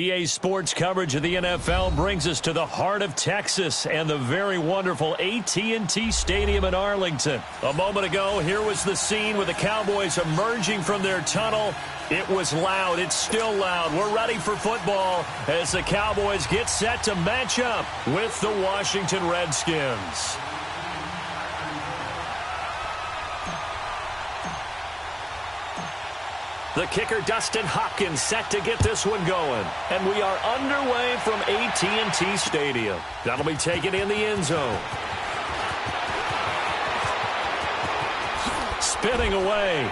EA Sports coverage of the NFL brings us to the heart of Texas and the very wonderful AT&T Stadium in Arlington. A moment ago, here was the scene with the Cowboys emerging from their tunnel. It was loud. It's still loud. We're ready for football as the Cowboys get set to match up with the Washington Redskins. The kicker, Dustin Hopkins, set to get this one going. And we are underway from AT&T Stadium. That'll be taken in the end zone. Spinning away.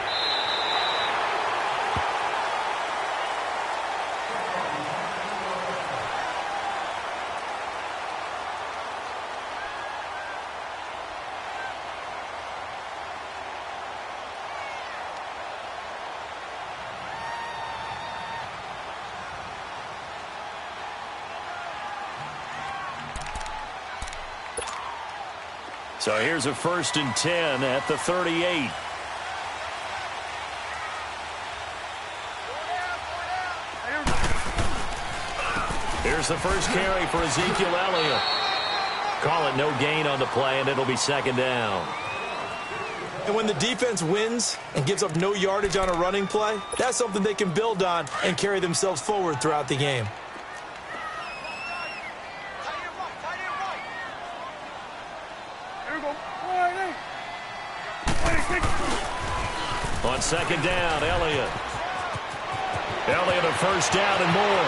So here's a 1st and 10 at the 38. Here's the first carry for Ezekiel Elliott. Call it no gain on the play, and it'll be 2nd down. And when the defense wins and gives up no yardage on a running play, that's something they can build on and carry themselves forward throughout the game. On 2nd down, Elliott a 1st down and more.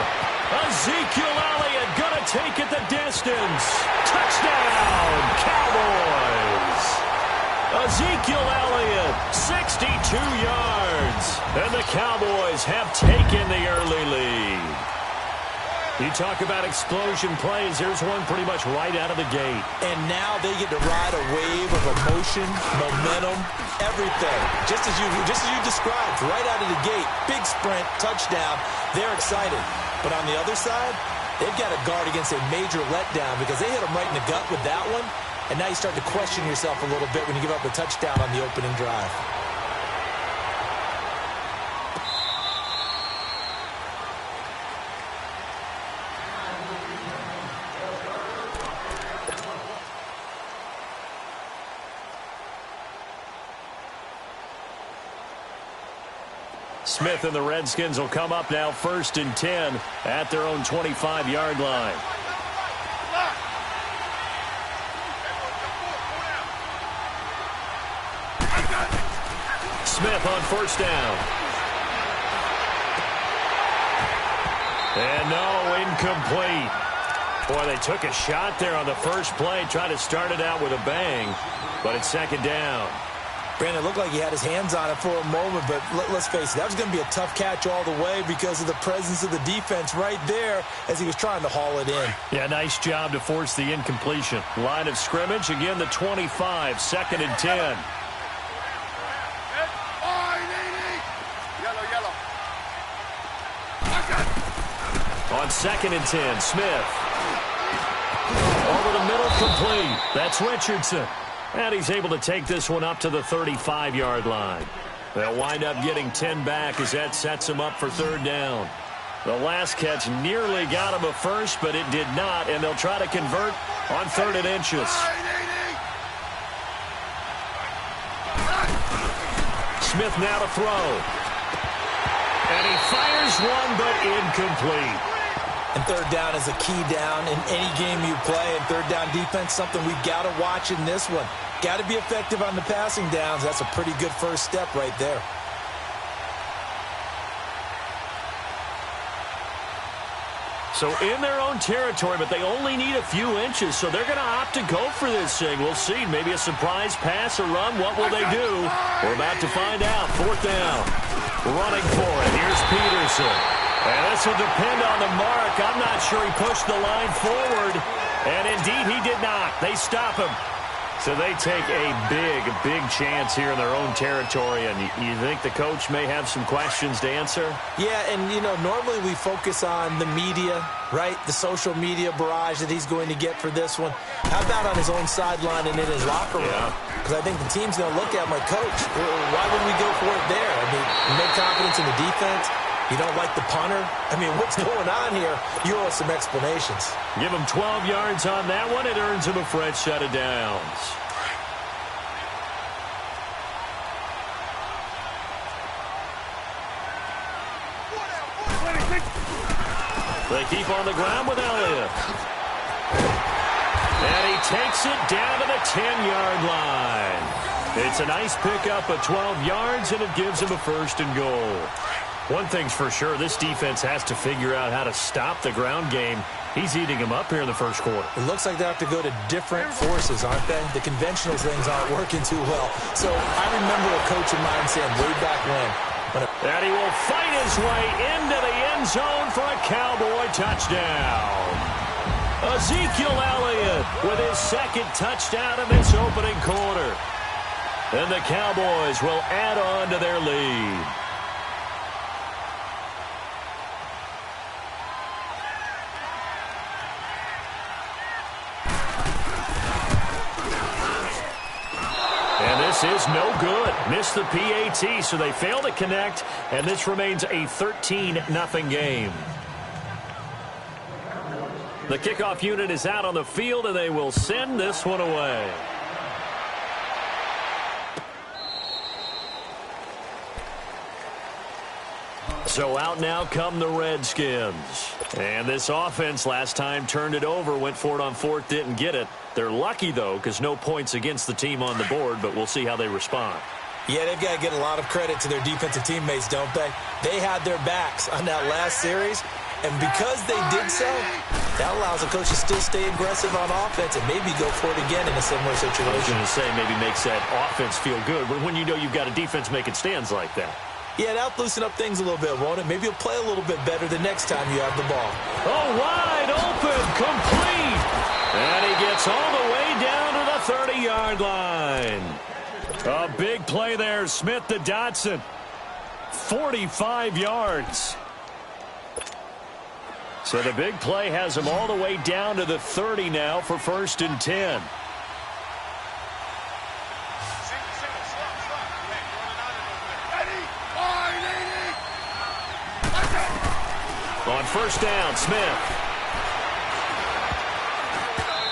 Ezekiel Elliott gonna take it the distance. Touchdown, Cowboys. Ezekiel Elliott, 62 yards. And the Cowboys have taken the early lead. You talk about explosion plays. Here's one pretty much right out of the gate. And now they get to ride a wave of emotion, momentum, everything. Just as you described, right out of the gate. Big sprint, touchdown. They're excited. But on the other side, they've got to guard against a major letdown because they hit them right in the gut with that one. And now you start to question yourself a little bit when you give up a touchdown on the opening drive. Smith and the Redskins will come up now 1st and 10 at their own 25-yard line. Smith on 1st down. And no, incomplete. Boy, they took a shot there on the first play, tried to start it out with a bang, but it's 2nd down. Brandon, it looked like he had his hands on it for a moment, but let's face it, that was going to be a tough catch all the way because of the presence of the defense right there as he was trying to haul it in. Yeah, nice job to force the incompletion. Line of scrimmage, again the 25, 2nd and 10. On 2nd and 10, Smith. Over the middle, complete. That's Richardson. And he's able to take this one up to the 35-yard line. They'll wind up getting 10 back as that sets him up for 3rd down. The last catch nearly got him a first, but it did not, and they'll try to convert on 3rd and inches. Smith now to throw. And he fires one, but incomplete. And 3rd down is a key down in any game you play. And 3rd down defense, something we've got to watch in this one. Got to be effective on the passing downs. That's a pretty good first step right there. So in their own territory, but they only need a few inches, so they're going to opt to go for this thing. We'll see. Maybe a surprise pass or run. What will they do? We're about to find out. 4th down. Running for it. Here's Peterson. And this will depend on the mark. I'm not sure he pushed the line forward. And indeed, he did not. They stop him. So they take a big chance here in their own territory. And you think the coach may have some questions to answer? Yeah, and, you know, normally we focus on the media, right? The social media barrage that he's going to get for this one. How about on his own sideline and in his locker room? Because I think the team's going to look at him like, Coach, why would we go for it there? I mean, he made confidence in the defense. You don't like the punter? I mean, what's going on here? You owe us some explanations. Give him 12 yards on that one. It earns him a fresh set of downs. They keep on the ground with Elliott. And he takes it down to the 10-yard line. It's a nice pickup of 12 yards, and it gives him a first and goal. One thing's for sure, this defense has to figure out how to stop the ground game. He's eating him up here in the first quarter. It looks like they have to go to different forces, aren't they? The conventional things aren't working too well. So I remember a coach of mine saying way back when and he will fight his way into the end zone for a Cowboy touchdown. Ezekiel Elliott with his second touchdown in this opening quarter. And the Cowboys will add on to their lead. And this is no good. Missed the PAT, so they fail to connect, and this remains a 13-0 game. The kickoff unit is out on the field, and they will send this one away. So out now come the Redskins. And this offense last time turned it over, went for it on fourth, didn't get it. They're lucky, though, because no points against the team on the board, but we'll see how they respond. Yeah, they've got to get a lot of credit to their defensive teammates, don't they? They had their backs on that last series, and because they did so, that allows the coach to still stay aggressive on offense and maybe go for it again in a similar situation. I was going to say maybe makes that offense feel good when you know you've got a defense making stands like that. Yeah, that'll loosen up things a little bit, won't it? Maybe you'll play a little bit better the next time you have the ball. Oh, wide open, complete. And he gets all the way down to the 30-yard line. A big play there, Smith to Dotson. 45 yards. So the big play has him all the way down to the 30 now for 1st and 10. On first down, Smith.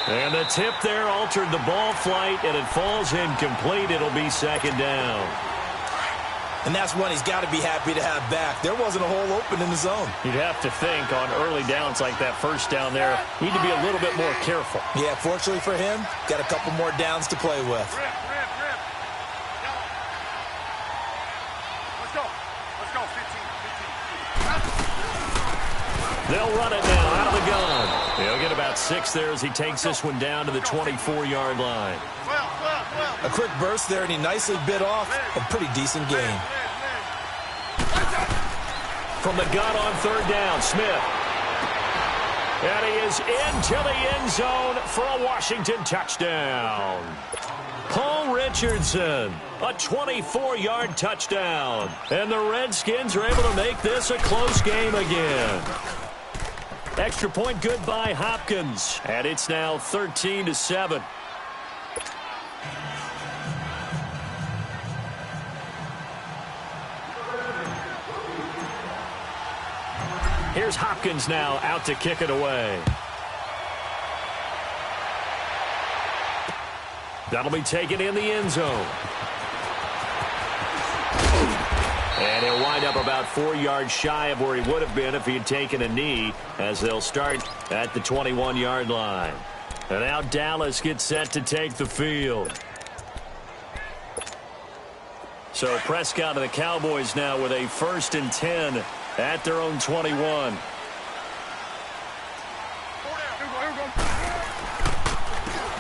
And the tip there altered the ball flight, and it falls incomplete. It'll be 2nd down. And that's one he's got to be happy to have back. There wasn't a hole open in the zone. You'd have to think on early downs like that first down there, need to be a little bit more careful. Yeah, fortunately for him, got a couple more downs to play with. They'll run it now out of the gun. He'll get about 6 there as he takes this one down to the 24-yard line. A quick burst there, and he nicely bit off a pretty decent gain. From the gun on 3rd down, Smith. And he is into the end zone for a Washington touchdown. Paul Richardson, a 24-yard touchdown. And the Redskins are able to make this a close game again. Extra point good by Hopkins. And it's now 13-7. Here's Hopkins now out to kick it away. That'll be taken in the end zone. And he'll wind up about 4 yards shy of where he would have been if he had taken a knee, as they'll start at the 21-yard line. And now Dallas gets set to take the field. So Prescott and the Cowboys now with a 1st and 10 at their own 21.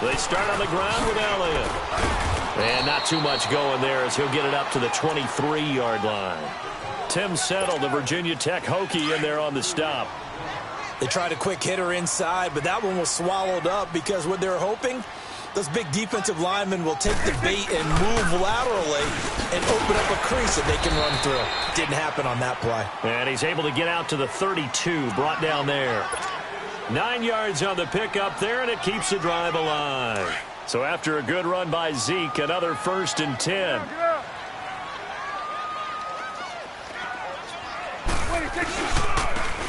They start on the ground with Elliott. And not too much going there as he'll get it up to the 23-yard line. Tim Settle, the Virginia Tech Hokie, in there on the stop. They tried a quick hitter inside, but that one was swallowed up because what they're hoping, those big defensive linemen will take the bait and move laterally and open up a crease that they can run through. Didn't happen on that play. And he's able to get out to the 32, brought down there. 9 yards on the pickup there, and it keeps the drive alive. So after a good run by Zeke, another 1st and 10.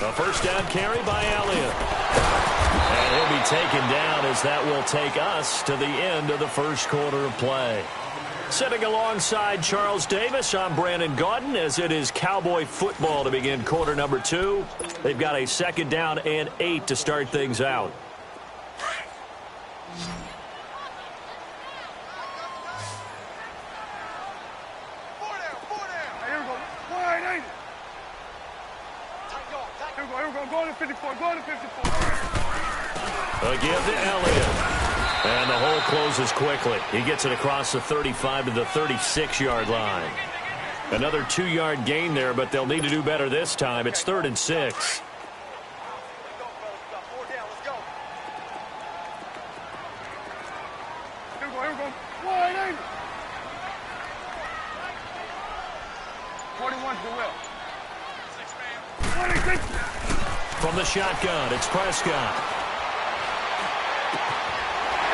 A first down carry by Elliott. And he'll be taken down as that will take us to the end of the first quarter of play. Sitting alongside Charles Davis, I'm Brandon Gaudin as it is Cowboy football to begin quarter number 2. They've got a second down and 8 to start things out. A give to Elliott. And the hole closes quickly. He gets it across the 35 to the 36-yard line. Another 2-yard gain there, but they'll need to do better this time. It's 3rd and 6. From the shotgun, it's Prescott.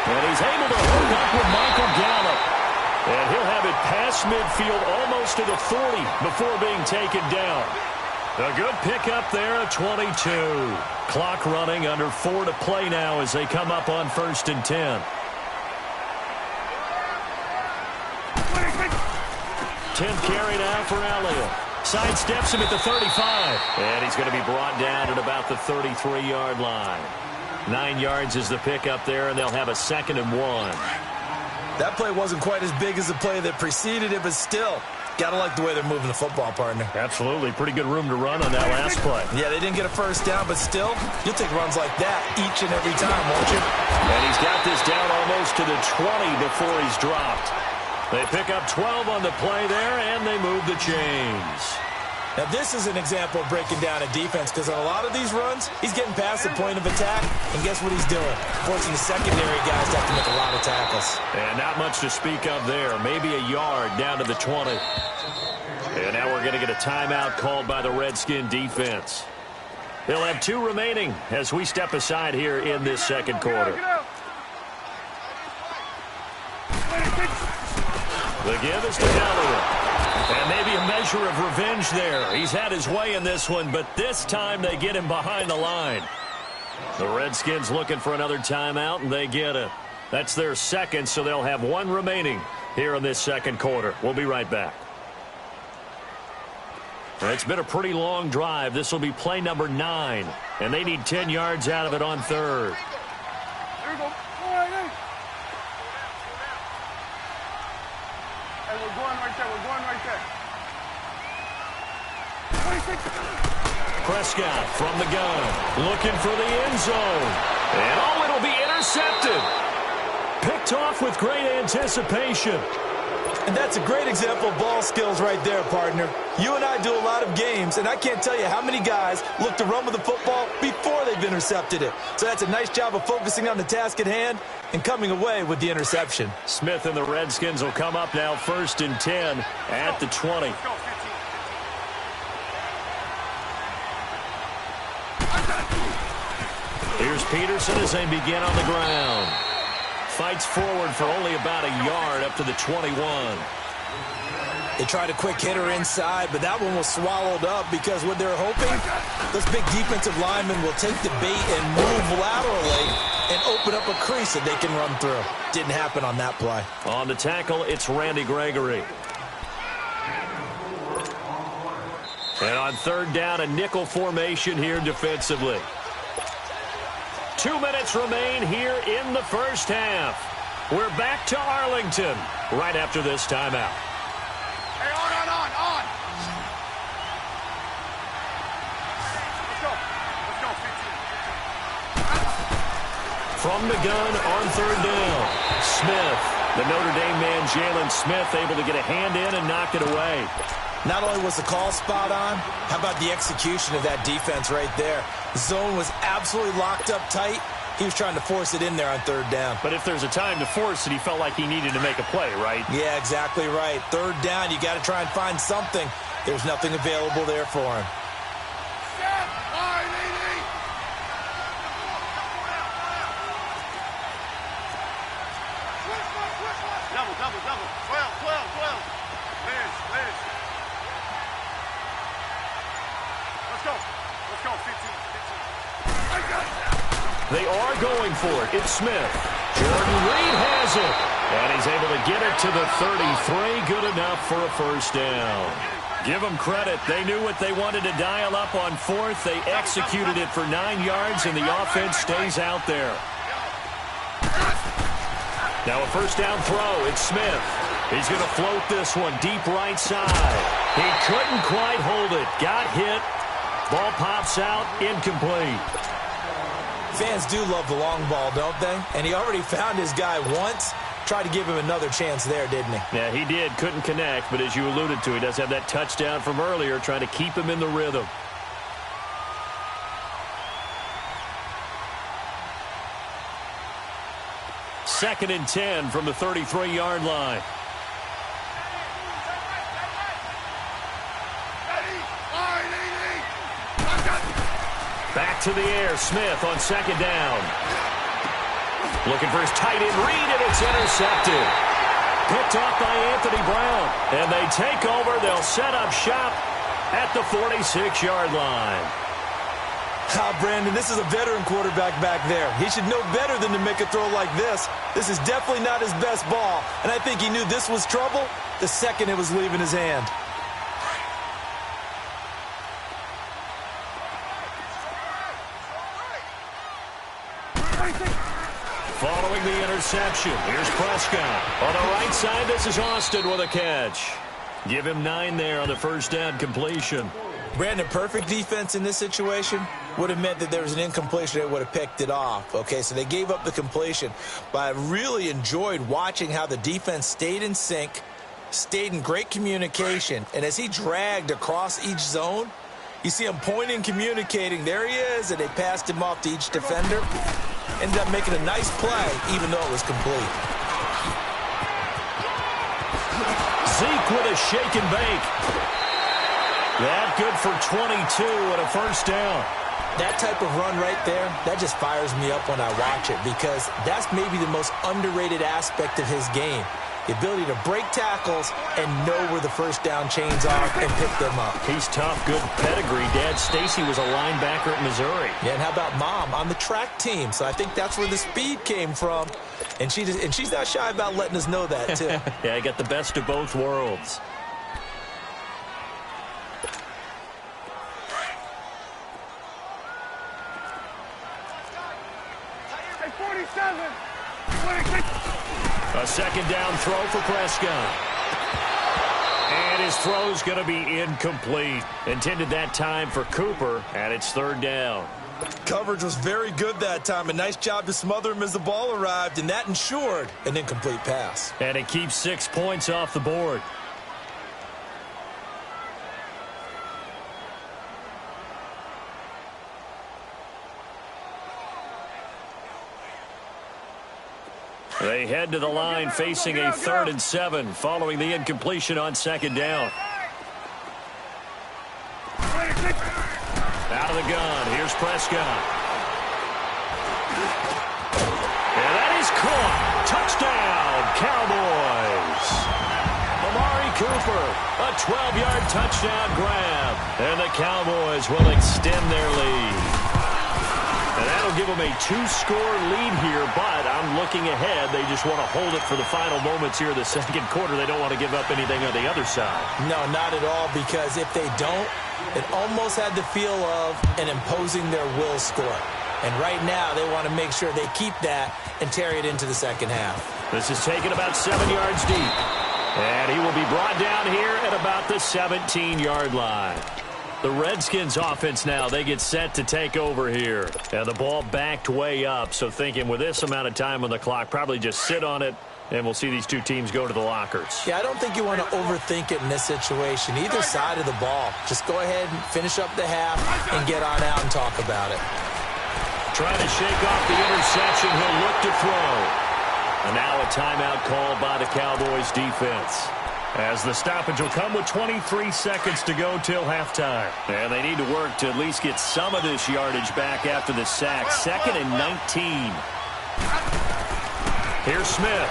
And he's able to hook up with Michael Gallup. And he'll have it past midfield almost to the 40 before being taken down. A good pickup there at 22. Clock running, under 4 to play now as they come up on 1st and 10. 10th carry now for Elliott. Sidesteps him at the 35. And he's going to be brought down at about the 33-yard line. 9 yards is the pickup there, and they'll have a 2nd and 1. That play wasn't quite as big as the play that preceded it, but still, got to like the way they're moving the football, partner. Absolutely. Pretty good room to run on that last play. Yeah, they didn't get a first down, but still, you'll take runs like that each and every time, won't you? And he's got this down almost to the 20 before he's dropped. They pick up 12 on the play there, and they move the chains. Now, this is an example of breaking down a defense because on a lot of these runs, he's getting past the point of attack, and guess what he's doing? Forcing the secondary guys to have to make a lot of tackles. And not much to speak of there. Maybe a yard down to the 20. And now we're going to get a timeout called by the Redskin defense. They'll have 2 remaining as we step aside here in this second quarter. The give is to Elliott. And maybe a measure of revenge there. He's had his way in this one, but this time they get him behind the line. The Redskins looking for another timeout, and they get it. That's their 2nd, so they'll have 1 remaining here in this second quarter. We'll be right back. It's been a pretty long drive. This will be play number 9, and they need 10 yards out of it on 3rd. Here we go. Hey, we're going right there. We're going right there. 26. Prescott from the gun, looking for the end zone. And oh, it'll be intercepted. Picked off with great anticipation. And that's a great example of ball skills right there, partner. You and I do a lot of games, and I can't tell you how many guys look to run with the football before they've intercepted it. So that's a nice job of focusing on the task at hand and coming away with the interception. Smith and the Redskins will come up now 1st and 10 at the 20. Here's Peterson as they begin on the ground. Fights forward for only about a yard up to the 21. They tried a quick hitter inside, but that one was swallowed up because what they're hoping, those big defensive linemen will take the bait and move laterally and open up a crease that they can run through. Didn't happen on that play. On the tackle, it's Randy Gregory. And on 3rd down, a nickel formation here defensively. 2 minutes remain here in the first half. We're back to Arlington right after this timeout. Hey, on. Let's go. 15. From the gun on 3rd down, Smith. The Notre Dame man, Jalen Smith, able to get a hand in and knock it away. Not only was the call spot on, how about the execution of that defense right there? The zone was absolutely locked up tight. He was trying to force it in there on 3rd down. But if there's a time to force it, he felt like he needed to make a play, right? Yeah, exactly right. 3rd down, you got to try and find something. There's nothing available there for him. Double. 12. Liz. Let's go. go, 15. They are going for it. It's Smith. Jordan Reed has it. And he's able to get it to the 33. Good enough for a first down. Give them credit. They knew what they wanted to dial up on fourth. They executed it for 9 yards, and the offense stays out there. Now a first down throw. It's Smith. He's going to float this one deep right side. He couldn't quite hold it. Got hit. Ball pops out. Incomplete. Fans do love the long ball, don't they? And he already found his guy once. Tried to give him another chance there, didn't he? Yeah, he did. Couldn't connect, but as you alluded to, he does have that touchdown from earlier, trying to keep him in the rhythm. Second and 10 from the 33-yard line. Back to the air. Smith on second down. Looking for his tight end Reed, and it's intercepted. Picked off by Anthony Brown. And they take over. They'll set up shop at the 46-yard line. Brandon, this is a veteran quarterback back there. He should know better than to make a throw like this. This is definitely not his best ball. And I think he knew this was trouble the second it was leaving his hand. Following the interception, here's Prescott. On the right side, this is Austin with a catch. Give him 9 there on the first down completion. Brandon, perfect defense in this situation would have meant that there was an incompletion. They would have picked it off. Okay, so they gave up the completion. But I really enjoyed watching how the defense stayed in sync, stayed in great communication. And as he dragged across each zone, you see him pointing, communicating. There he is, and they passed him off to each defender. Ended up making a nice play, even though it was complete. Zeke with a shake and bake. That good for 22 and a first down. That type of run right there, that just fires me up when I watch it, because that's maybe the most underrated aspect of his game. The ability to break tackles and know where the first down chains are and pick them up. He's tough, good pedigree. Dad Stacy was a linebacker at Missouri. Yeah, and how about Mom on the track team? So I think that's where the speed came from. And she's not shy about letting us know that, too. Yeah, I got the best of both worlds. Hey, 47. 26. A second down throw for Prescott. And his throw's going to be incomplete. Intended that time for Cooper, and it's third down. Coverage was very good that time. A nice job to smother him as the ball arrived, and that ensured an incomplete pass. And it keeps 6 points off the board. They head to the line facing a 3rd and 7 following the incompletion on second down. Out of the gun. Here's Prescott. And that is caught. Touchdown, Cowboys. Amari Cooper, a 12-yard touchdown grab. And the Cowboys will extend their lead. And that'll give them a 2-score lead here, but I'm looking ahead. They just want to hold it for the final moments here of the second quarter. They don't want to give up anything on the other side. No, not at all, because if they don't, it almost had the feel of an imposing their will score. And right now, they want to make sure they keep that and carry it into the second half. This is taken about 7 yards deep. And he will be brought down here at about the 17-yard line. The Redskins offense now, they get set to take over here. And the ball backed way up, so thinking with this amount of time on the clock, probably just sit on it, and we'll see these two teams go to the lockers. Yeah, I don't think you want to overthink it in this situation. Either side of the ball. Just go ahead and finish up the half and get on out and talk about it. Trying to shake off the interception. He'll look to throw. And now a timeout called by the Cowboys defense, as the stoppage will come with 23 seconds to go till halftime. And they need to work to at least get some of this yardage back after the sack. 2nd and 19. Here's Smith.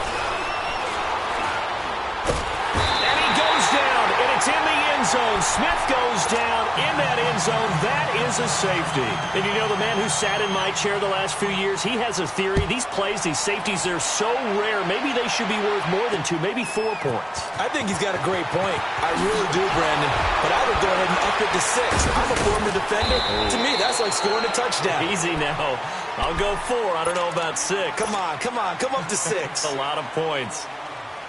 And he goes down, and it's in the end zone. Smith goes down in that end zone. That is a safety. And you know, the man who sat in my chair the last few years, he has a theory. These plays, these safeties, they're so rare. Maybe they should be worth more than 2, maybe 4 points. I think he's got a great point. I really do, Brandon. But I would go ahead and up it to 6. I'm a former defender. To me, that's like scoring a touchdown. Easy now. I'll go 4. I don't know about 6. Come on. Come up to 6. A lot of points.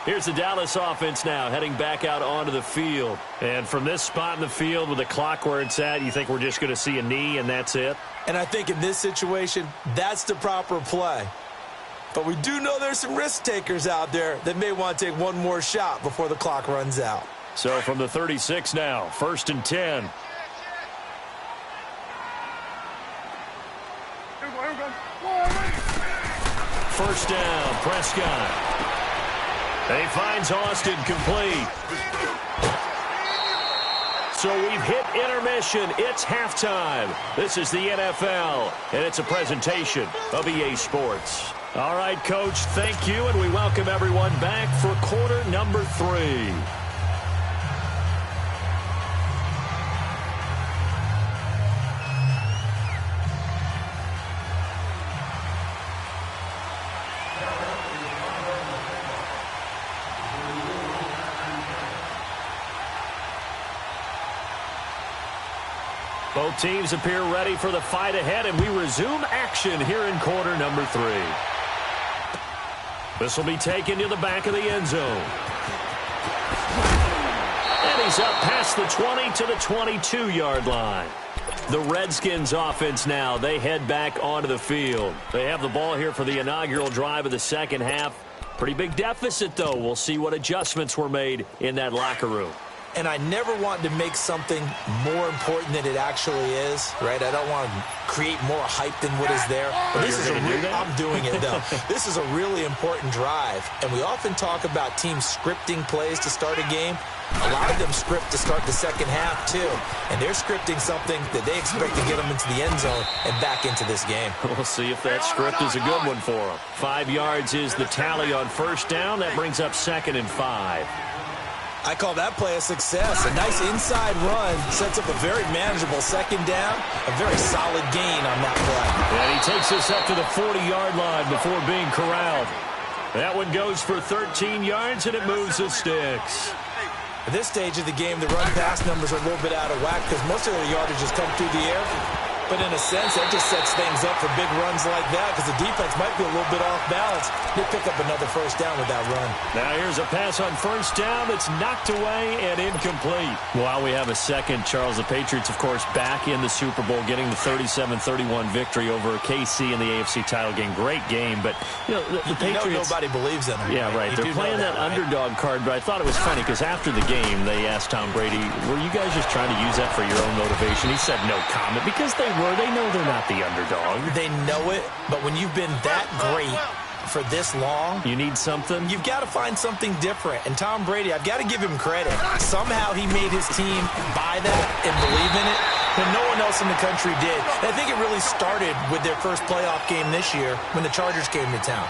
Here's the Dallas offense now, heading back out onto the field. And from this spot in the field with the clock where it's at, you think we're just going to see a knee and that's it? And I think in this situation, that's the proper play. But we do know there's some risk takers out there that may want to take one more shot before the clock runs out. So from the 36 now, 1st and 10. First down, Prescott. And he finds Austin complete. So we've hit intermission. It's halftime. This is the NFL, and it's a presentation of EA Sports. All right, Coach, thank you, and we welcome everyone back for quarter number 3. Both teams appear ready for the fight ahead, and we resume action here in quarter number 3. This will be taken to the back of the end zone. And he's up past the 20 to the 22-yard line. The Redskins offense now, they head back onto the field. They have the ball here for the inaugural drive of the second half. Pretty big deficit, though. We'll see what adjustments were made in that locker room. And I never want to make something more important than it actually is, right? I don't want to create more hype than what is there. But this is I'm doing it, though. This is a really important drive. And we often talk about teams scripting plays to start a game. A lot of them script to start the second half, too. And they're scripting something that they expect to get them into the end zone and back into this game. We'll see if that script is a good one for them. 5 yards is the tally on first down. That brings up 2nd and 5. I call that play a success. A nice inside run sets up a very manageable second down. A very solid gain on that play. And he takes us up to the 40-yard line before being corralled. That one goes for 13 yards, and it moves the sticks. At this stage of the game, the run-pass numbers are a little bit out of whack because most of their yardage has come through the air. But in a sense, that just sets things up for big runs like that because the defense might be a little bit off balance. They pick up another first down with that run. Now here's a pass on first down that's knocked away and incomplete. While we have a second, Charles, the Patriots, of course, back in the Super Bowl, getting the 37-31 victory over KC in the AFC title game. Great game, but you know, the Patriots. Nobody believes in them. Yeah, right. They're playing that underdog card, but I thought it was funny because after the game, they asked Tom Brady, "Were you guys just trying to use that for your own motivation?" He said no comment because they know they're not the underdog. They know it, but when you've been that great for this long, you need something. You've got to find something different. And Tom Brady, I've got to give him credit. Somehow he made his team buy that and believe in it when no one else in the country did. And I think it really started with their first playoff game this year when the Chargers came to town.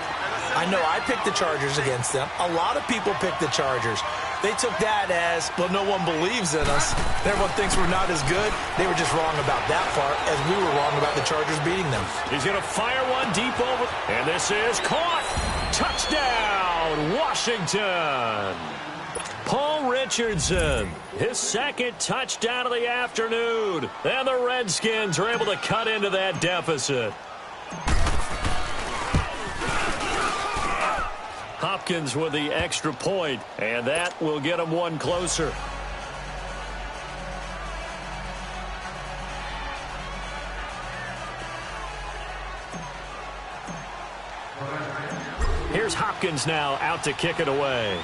I know I picked the Chargers against them. A lot of people picked the Chargers. They took that as, well, no one believes in us. Everyone thinks we're not as good. They were just wrong about that part, as we were wrong about the Chargers beating them. He's going to fire one deep over. And this is caught. Touchdown, Washington. Paul Richardson, his second touchdown of the afternoon. And the Redskins are able to cut into that deficit. Hopkins with the extra point, and that will get him one closer. Here's Hopkins now out to kick it away.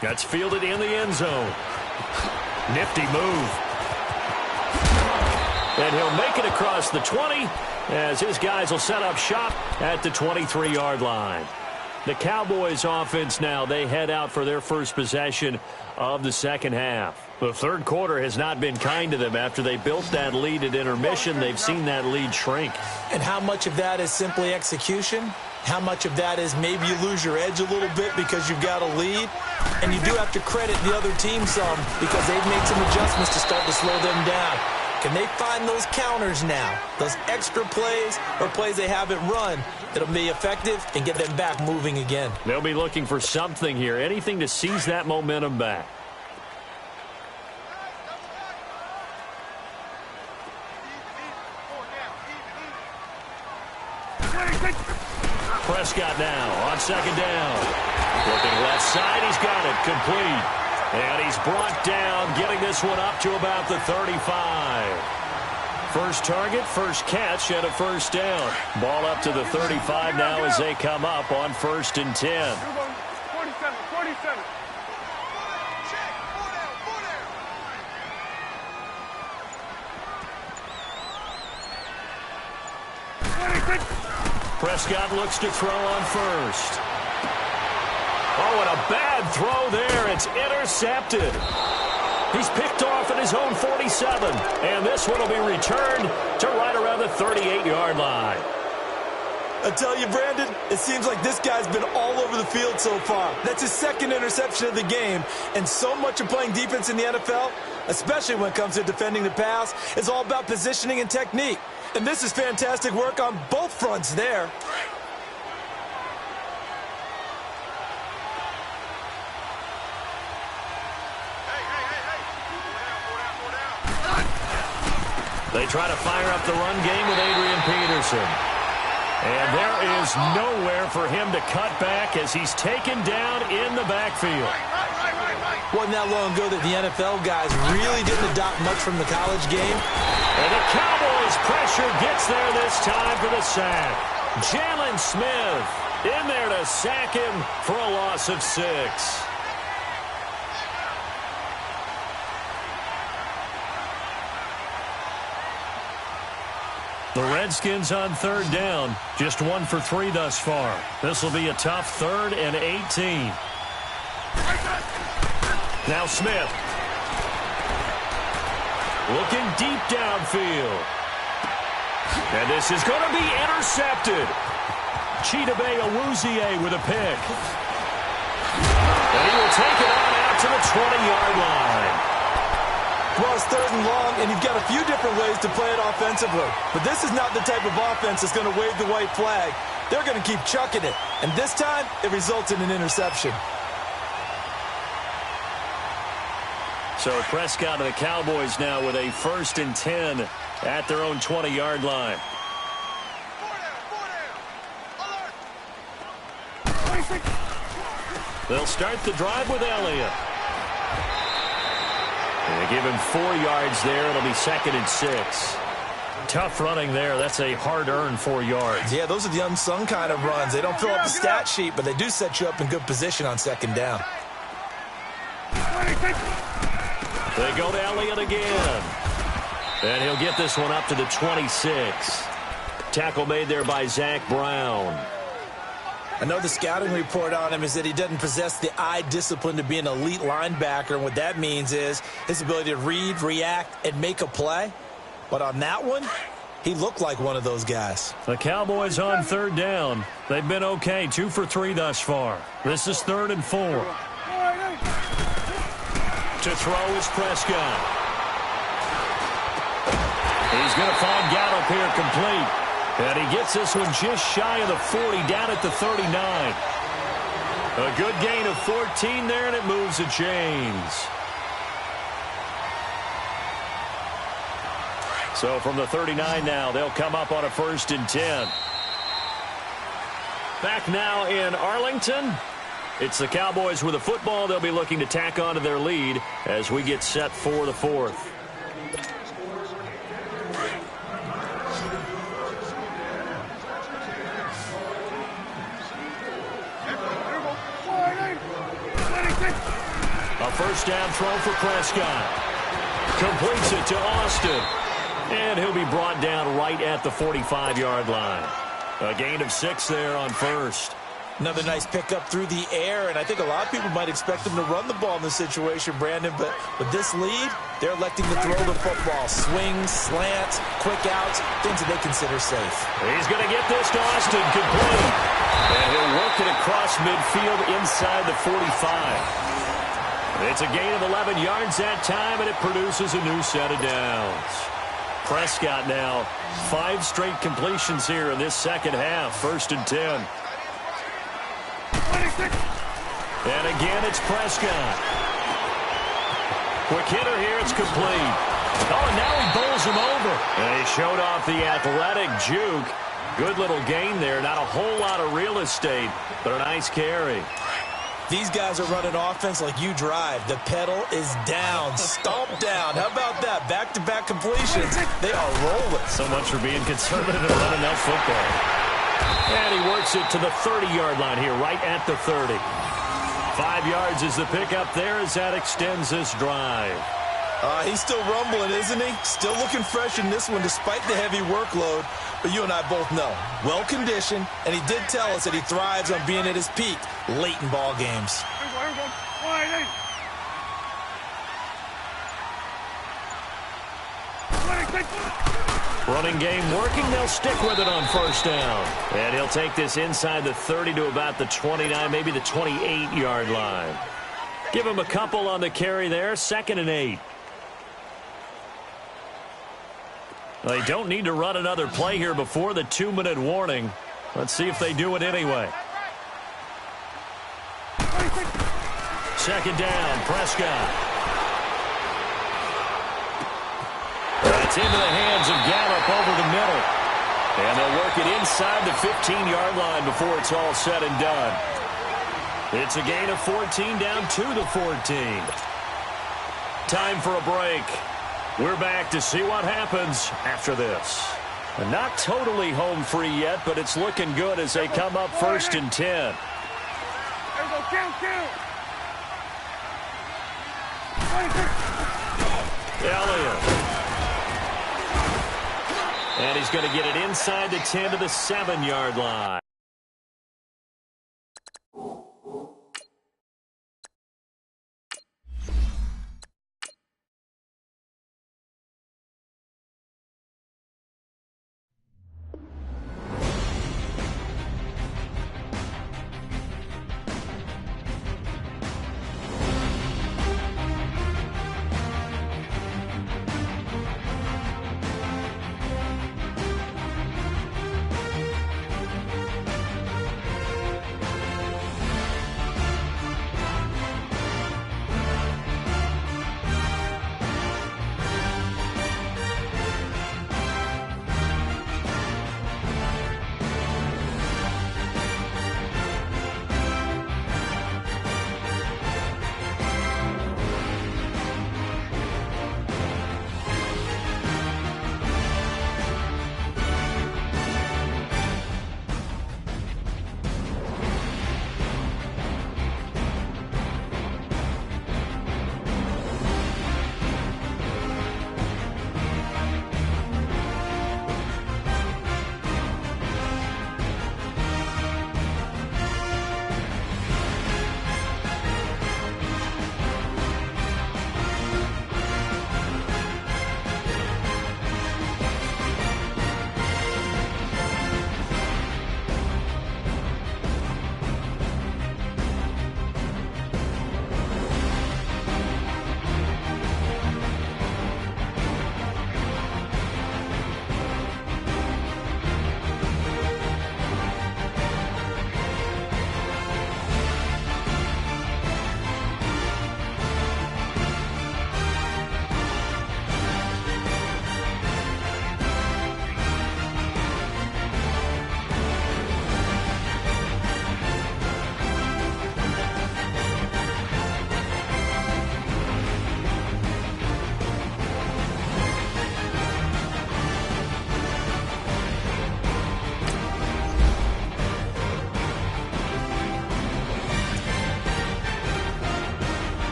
That's fielded in the end zone. Nifty move. And he'll make it across the 20 as his guys will set up shop at the 23-yard line. The Cowboys offense now, they head out for their first possession of the second half. The third quarter has not been kind to them. After they built that lead at intermission, they've seen that lead shrink. And how much of that is simply execution? How much of that is maybe you lose your edge a little bit because you've got a lead? And you do have to credit the other team some because they've made some adjustments to start to slow them down. Can they find those counters now, those extra plays or plays they haven't run that'll be effective and get them back moving again? They'll be looking for something here, anything to seize that momentum back. Prescott now on second down. Looking left side, he's got it, complete. And he's brought down, getting this one up to about the 35. First target, first catch, and a first down. Ball up to the 35 now as they come up on 1st and 10. 47, 47. Prescott looks to throw on first. Oh, and a bad throw there. It's intercepted. He's picked off at his own 47. And this one will be returned to right around the 38-yard line. I tell you, Brandon, it seems like this guy's been all over the field so far. That's his second interception of the game. And so much of playing defense in the NFL, especially when it comes to defending the pass, is all about positioning and technique. And this is fantastic work on both fronts there. They try to fire up the run game with Adrian Peterson. And there is nowhere for him to cut back as he's taken down in the backfield. Wasn't that long ago that the NFL guys really didn't adopt much from the college game? And the Cowboys' pressure gets there this time for the sack. Jalen Smith in there to sack him for a loss of 6. The Redskins on 3rd down, just 1 for 3 thus far. This will be a tough 3rd and 18. Now Smith. Looking deep downfield. And this is going to be intercepted. Chidobe Awuzie with a pick. And he will take it on out to the 20-yard line. Well, it's 3rd and long, and you've got a few different ways to play it offensively. But this is not the type of offense that's going to wave the white flag. They're going to keep chucking it. And this time, it results in an interception. So Prescott and the Cowboys now with a 1st and 10 at their own 20-yard line. They'll start the drive with Elliott. And they give him 4 yards there. It'll be 2nd and 6. Tough running there. That's a hard-earned 4 yards. Yeah, those are the unsung kind of runs. They don't fill up the stat sheet, but they do set you up in good position on 2nd down. They go to Elliott again. And he'll get this one up to the 26. Tackle made there by Zach Brown. I know the scouting report on him is that he doesn't possess the eye discipline to be an elite linebacker. And what that means is his ability to read, react, and make a play. But on that one, he looked like one of those guys. The Cowboys on 3rd down. They've been okay, 2 for 3 thus far. This is 3rd and 4. To throw is Prescott. He's going to find Gallup here complete. And he gets this one just shy of the 40, down at the 39. A good gain of 14 there, and it moves the chains. So from the 39 now, they'll come up on a 1st and 10. Back now in Arlington. It's the Cowboys with the football. They'll be looking to tack on to their lead as we get set for the 4th. A first down throw for Prescott. Completes it to Austin. And he'll be brought down right at the 45-yard line. A gain of 6 there on 1st. Another nice pickup through the air, and I think a lot of people might expect them to run the ball in this situation, Brandon, but with this lead, they're electing to throw the football. Swings, slants, quick outs, things that they consider safe. He's going to get this to Austin complete. And he'll work it across midfield inside the 45. It's a gain of 11 yards that time, and it produces a new set of downs. Prescott now, 5 straight completions here in this second half. 1st and 10. And again, it's Prescott. Quick hitter here, it's complete. Oh, and now he bowls him over. And he showed off the athletic juke. Good little gain there. Not a whole lot of real estate, but a nice carry. These guys are running offense like you drive. The pedal is down, stomp down. How about that? Back-to-back completions. They are rolling. So much for being conservative and running that football. And he works it to the 30-yard line here, right at the 30. 5 yards is the pickup there as that extends this drive. He's still rumbling, isn't he? Still looking fresh in this one despite the heavy workload. But you and I both know, well-conditioned, and he did tell us that he thrives on being at his peak late in ball games. Running game working. They'll stick with it on 1st down. And he'll take this inside the 30 to about the 29, maybe the 28-yard line. Give him a couple on the carry there. 2nd and 8. They don't need to run another play here before the 2-minute warning. Let's see if they do it anyway. 2nd down, Prescott. That's into the hands of Gallup over the middle. And they'll work it inside the 15-yard line before it's all said and done. It's a gain of 14 down to the 14. Time for a break. We're back to see what happens after this. And not totally home free yet, but it's looking good as they come up 1st and 10. Elliott. And he's going to get it inside the 10 to the 7-yard line.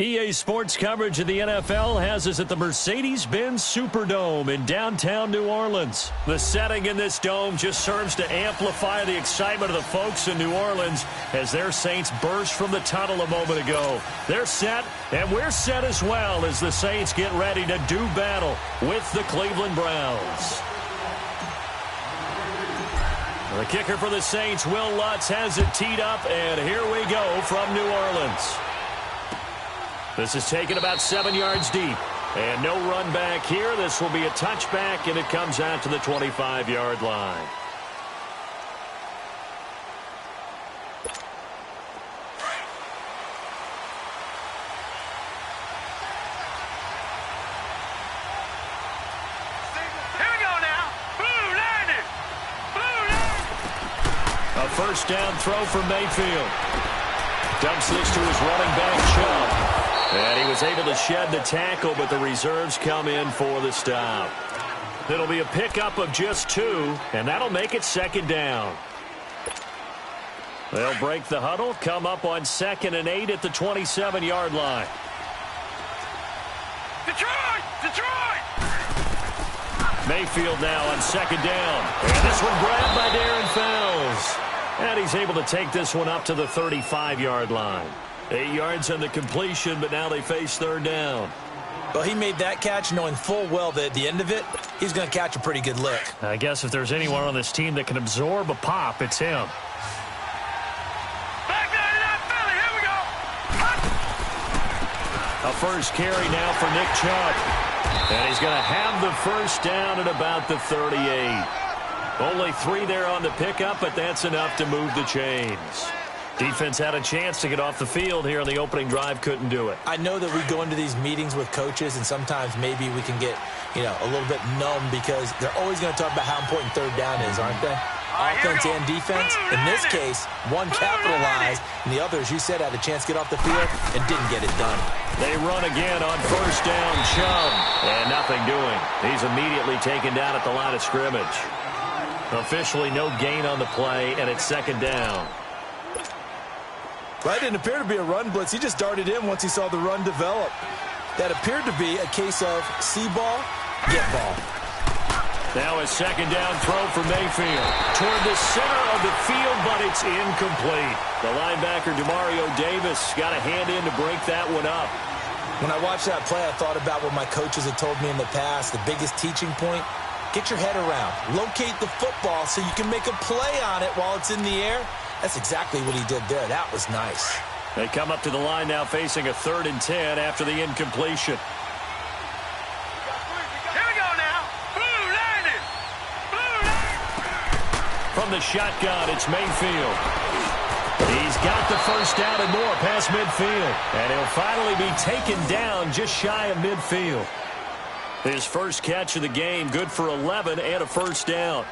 EA Sports coverage of the NFL has us at the Mercedes-Benz Superdome in downtown New Orleans. The setting in this dome just serves to amplify the excitement of the folks in New Orleans as their Saints burst from the tunnel a moment ago. They're set, and we're set as well as the Saints get ready to do battle with the Cleveland Browns. The kicker for the Saints, Will Lutz, has it teed up, and here we go from New Orleans. This is taken about 7 yards deep. And no run back here. This will be a touchback, and it comes out to the 25-yard line. Here we go now. Blue landed. Blue landed. A first down throw for Mayfield. Dumps this to his running back, Chubb. And he was able to shed the tackle, but the reserves come in for the stop. It'll be a pickup of just 2, and that'll make it second down. They'll break the huddle, come up on 2nd and 8 at the 27-yard line. Detroit! Detroit! Mayfield now on 2nd down. And this one grabbed by Darren Fells. And he's able to take this one up to the 35-yard line. 8 yards on the completion, but now they face 3rd down. Well, he made that catch knowing full well that at the end of it, he's going to catch a pretty good lick. I guess if there's anyone on this team that can absorb a pop, it's him. Back there to that belly. Here we go. A first carry now for Nick Chubb. And he's going to have the first down at about the 38. Only 3 there on the pickup, but that's enough to move the chains. Defense had a chance to get off the field here on the opening drive, couldn't do it. I know that we go into these meetings with coaches, and sometimes maybe we can get, a little bit numb because they're always going to talk about how important 3rd down is, aren't they? Offense and defense. In this case, one capitalized, and the others, you said, had a chance to get off the field and didn't get it done. They run again on first down, Chubb, and nothing doing. He's immediately taken down at the line of scrimmage. Officially no gain on the play, and it's 2nd down. Well, it didn't appear to be a run blitz. He just darted in once he saw the run develop. That appeared to be a case of see ball, get ball. Now a 2nd down throw for Mayfield. Toward the center of the field, but it's incomplete. The linebacker, Demario Davis, got a hand in to break that one up. When I watched that play, I thought about what my coaches had told me in the past. The biggest teaching point, get your head around. Locate the football so you can make a play on it while it's in the air. That's exactly what he did there. That was nice. They come up to the line now facing a 3rd and 10 after the incompletion. Here we go now. Blue landed. Blue landed. From the shotgun, it's Mayfield. He's got the first down and more past midfield. And he'll finally be taken down just shy of midfield. His first catch of the game, good for 11 and a first down.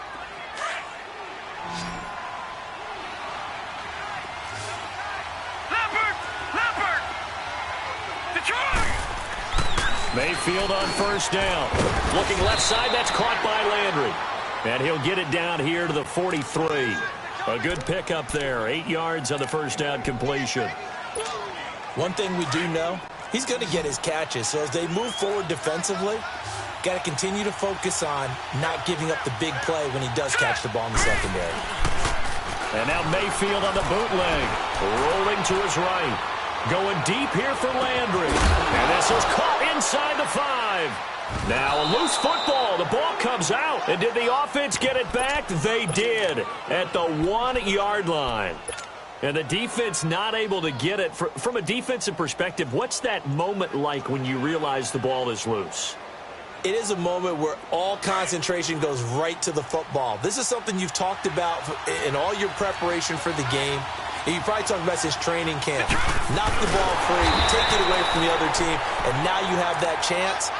Mayfield on first down. Looking left side, that's caught by Landry. And he'll get it down here to the 43. A good pickup there. 8 yards on the first down completion. One thing we do know, he's going to get his catches. So as they move forward defensively, got to continue to focus on not giving up the big play when he does catch the ball in the secondary. And now Mayfield on the bootleg. Rolling to his right. Going deep here for Landry. And this is caught inside the 5. Now a loose football. The ball comes out. And did the offense get it back? They did at the 1-yard line. And the defense not able to get it. From a defensive perspective, what's that moment like when you realize the ball is loose? It is a moment where all concentration goes right to the football. This is something you've talked about in all your preparation for the game. And you probably talked about this training camp. Knock the ball free, take it away from the other team, and now you have that chance.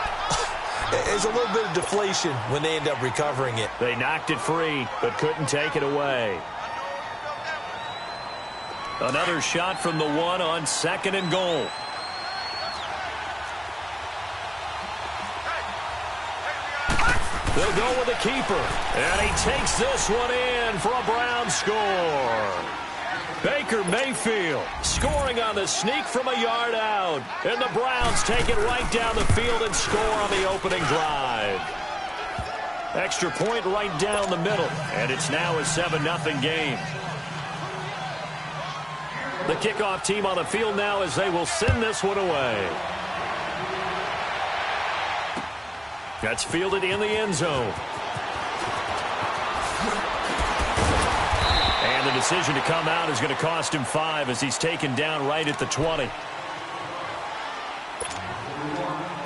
There's a little bit of deflation when they end up recovering it. They knocked it free, but couldn't take it away. Another shot from the 1 on 2nd and goal. They'll go with the keeper. And he takes this one in for a Brown score. Baker Mayfield scoring on the sneak from a yard out. And the Browns take it right down the field and score on the opening drive. Extra point right down the middle. And it's now a 7-0 game. The kickoff team on the field now as they will send this one away. That's fielded in the end zone. And the decision to come out is going to cost him 5 as he's taken down right at the 20.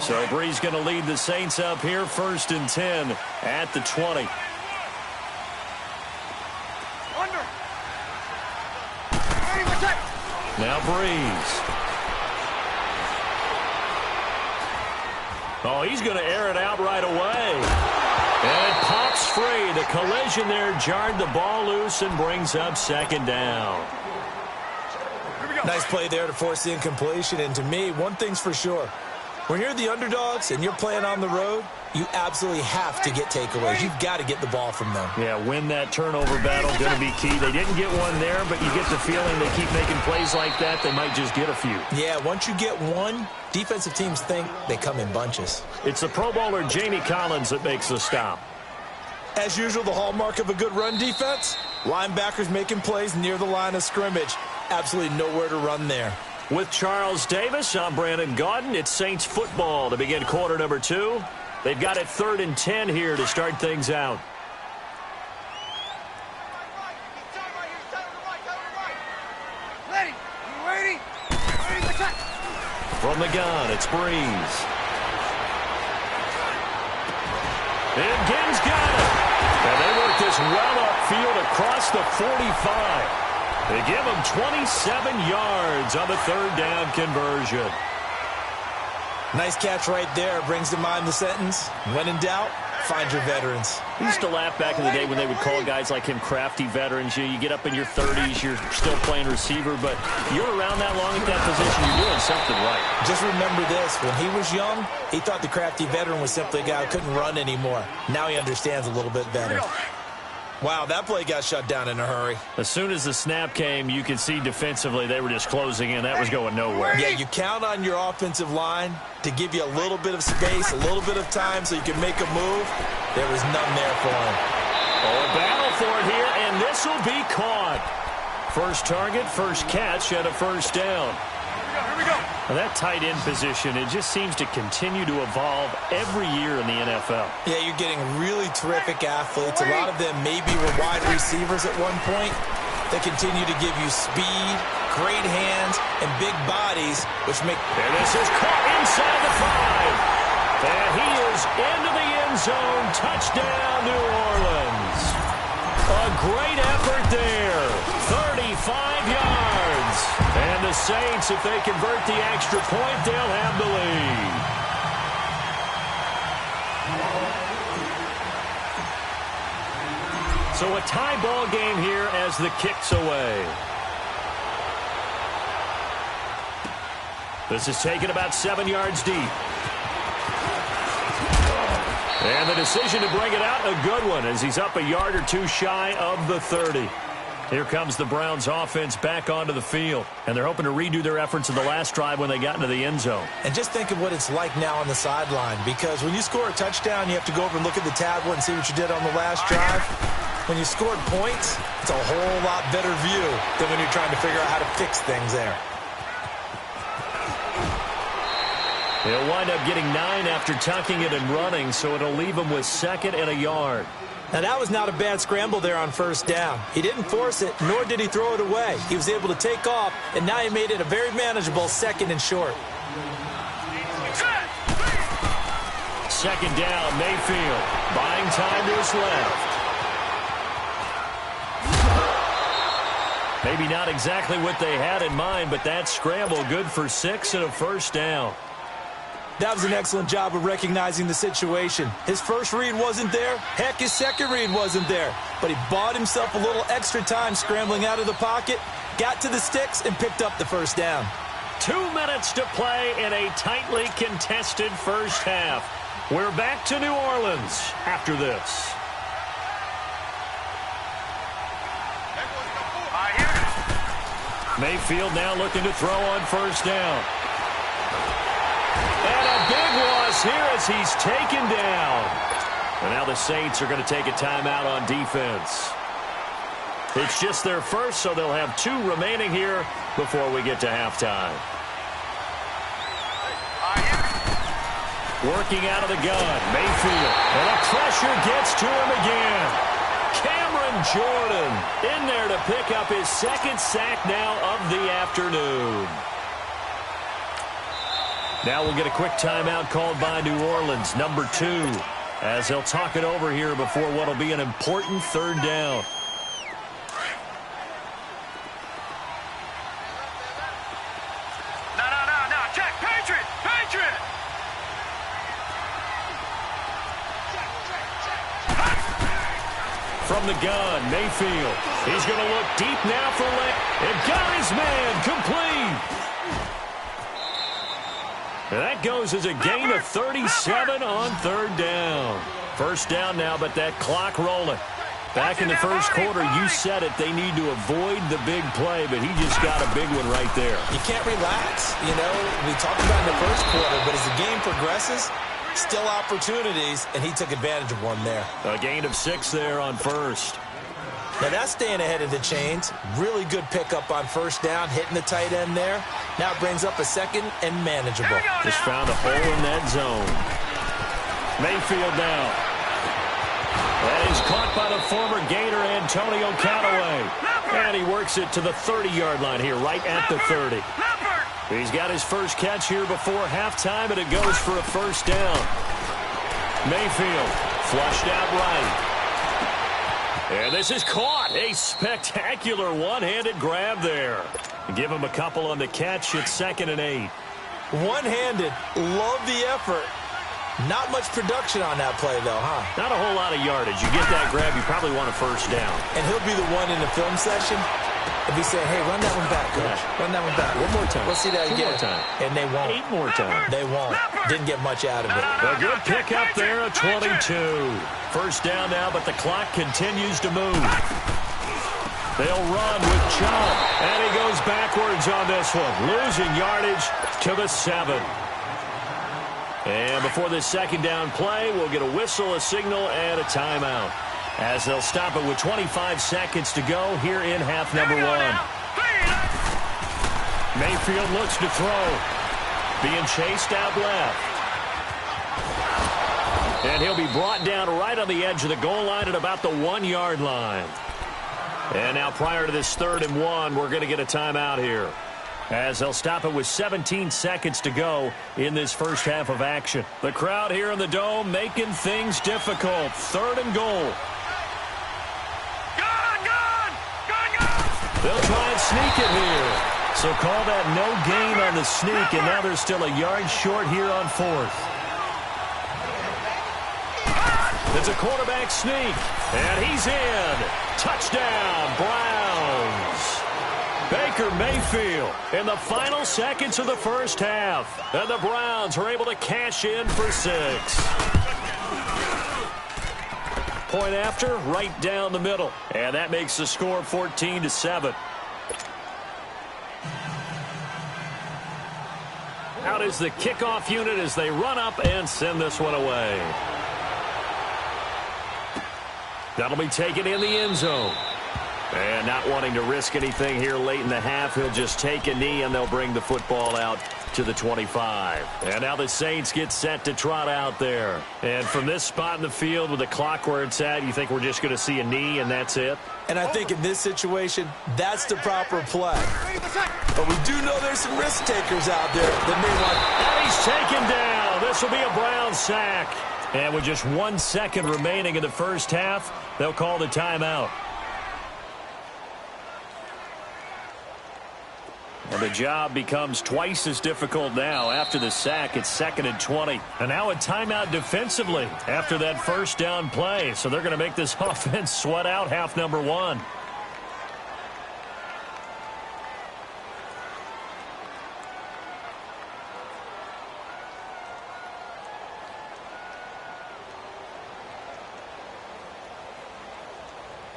So Bree's going to lead the Saints up here, 1st and 10 at the 20. Now Breeze. Oh, he's going to air it out right away. And it pops free. The collision there jarred the ball loose and brings up 2nd down. Nice play there to force the incompletion. And to me, one thing's for sure. When you're the underdogs and you're playing on the road, you absolutely have to get takeaways. You've got to get the ball from them. Yeah, win that turnover battle, going to be key. They didn't get one there, but you get the feeling they keep making plays like that, they might just get a few. Yeah, once you get one, defensive teams think they come in bunches. It's the Pro Bowler Jamie Collins that makes the stop. As usual, the hallmark of a good run defense, linebackers making plays near the line of scrimmage. Absolutely nowhere to run there. With Charles Davis, I'm Brandon Gaudin. It's Saints football to begin quarter number 2. They've got it 3rd and 10 here to start things out. From the gun, it's Breeze. And Ginn's got it. And they work this well upfield across the 45. They give him 27 yards on the 3rd down conversion. Nice catch right there. Brings to mind the sentence, when in doubt, find your veterans. We used to laugh back in the day when they would call guys like him crafty veterans. You get up in your 30s, you're still playing receiver, but you're around that long at that position, you're doing something right. Just remember this. When he was young, he thought the crafty veteran was simply a guy who couldn't run anymore. Now he understands a little bit better. Wow, that play got shut down in a hurry. As soon as the snap came, you could see defensively they were just closing in. That was going nowhere. Yeah, you count on your offensive line to give you a little bit of space, a little bit of time so you can make a move. There was none there for him. Oh, a battle for it here, and this will be caught. First target, first catch, and a 1st down. Here we go. Now that tight end position, it just seems to continue to evolve every year in the NFL. Yeah, you're getting really terrific athletes. A lot of them maybe were wide receivers at one point. They continue to give you speed, great hands, and big bodies, which make... And this is caught inside the 5. And he is into the end zone. Touchdown, New Orleans. A great effort there. 35 yards. And the Saints, if they convert the extra point, they'll have the lead. So a tie ball game here as the kick's away. This is taken about 7 yards deep. And the decision to bring it out, a good one, as he's up a yard or two shy of the 30. Here comes the Browns offense back onto the field, and they're hoping to redo their efforts in the last drive when they got into the end zone. And just think of what it's like now on the sideline, because when you score a touchdown, you have to go over and look at the tablet and see what you did on the last drive. When you scored points, it's a whole lot better view than when you're trying to figure out how to fix things there. He'll wind up getting 9 after tucking it and running, so it'll leave him with 2nd and a yard. Now, that was not a bad scramble there on 1st down. He didn't force it, nor did he throw it away. He was able to take off, and now he made it a very manageable 2nd and short. 2nd down, Mayfield buying time to his left. Maybe not exactly what they had in mind, but that scramble good for 6 and a 1st down. That was an excellent job of recognizing the situation. His first read wasn't there. Heck, his second read wasn't there. But he bought himself a little extra time scrambling out of the pocket, got to the sticks, and picked up the 1st down. 2 minutes to play in a tightly contested first half. We're back to New Orleans after this. Mayfield now looking to throw on first down. And a big loss here as he's taken down. And now the Saints are going to take a timeout on defense. It's just their first, so they'll have 2 remaining here before we get to halftime. Working out of the gun, Mayfield. And the pressure gets to him again. Cameron Jordan in there to pick up his 2nd sack now of the afternoon. Now we'll get a quick timeout called by New Orleans, number 2, as they'll talk it over here before what will be an important 3rd down. No, check, Patriot! From the gun, Mayfield. He's going to look deep now for and got his man complete. And that goes as a gain of 37 on 3rd down. First down now, but that clock rolling. Back in the first quarter, you said it, they need to avoid the big play, but he just got a big one right there. You can't relax. You know, we talked about in the first quarter, but as the game progresses, still opportunities, and he took advantage of one there. A gain of 6 there on first. Now that's staying ahead of the chains. Really good pickup on first down, hitting the tight end there. Now it brings up a 2nd and manageable. Just found a hole in that zone. Mayfield now. And he's caught by the former Gator Antonio Callaway. And he works it to the 30-yard line here, right at the 30. He's got his first catch here before halftime, and it goes for a first down. Mayfield flushed out right. And this is caught. A spectacular one-handed grab there. Give him a couple on the catch. It's 2nd and 8. One-handed. Love the effort. Not much production on that play, though, huh? Not a whole lot of yardage. You get that grab, you probably want a first down. And he'll be the one in the film session if he said, hey, run that one back, coach. Yeah. Run that one back. One more time. Let's see that again. 2 more time. And they won't. 8 more times. They won't. Didn't get much out of it. A good pickup there at 22. First down now, but the clock continues to move. They'll run with Chubb. And he goes backwards on this one. Losing yardage to the 7. And before this 2nd down play, we'll get a whistle, a signal, and a timeout, as they'll stop it with 25 seconds to go here in half number 1. Mayfield looks to throw. Being chased out left. And he'll be brought down right on the edge of the goal line at about the 1-yard line. And now prior to this 3rd and 1, we're going to get a timeout here, as they'll stop it with 17 seconds to go in this first half of action. The crowd here in the Dome making things difficult. 3rd and goal. They'll try and sneak it here. So call that no gain on the sneak, and now they're still a yard short here on 4th. It's a quarterback sneak, and he's in. Touchdown, Browns. Baker Mayfield in the final seconds of the first half. And the Browns are able to cash in for 6. Point after, right down the middle. And that makes the score 14-7. Out is the kickoff unit as they run up and send this one away. That'll be taken in the end zone. And not wanting to risk anything here late in the half, he'll just take a knee and they'll bring the football out to the 25. And now the Saints get set to trot out there. And from this spot in the field with the clock where it's at, you think we're just going to see a knee and that's it? And I think in this situation, that's the proper play. But we do know there's some risk takers out there that may want. And he's taken down. This will be a Brown sack. And with just 1 second remaining in the first half, they'll call the timeout. And the job becomes twice as difficult now. After the sack, it's 2nd and 20. And now a timeout defensively after that first down play. So they're going to make this offense sweat out half number 1.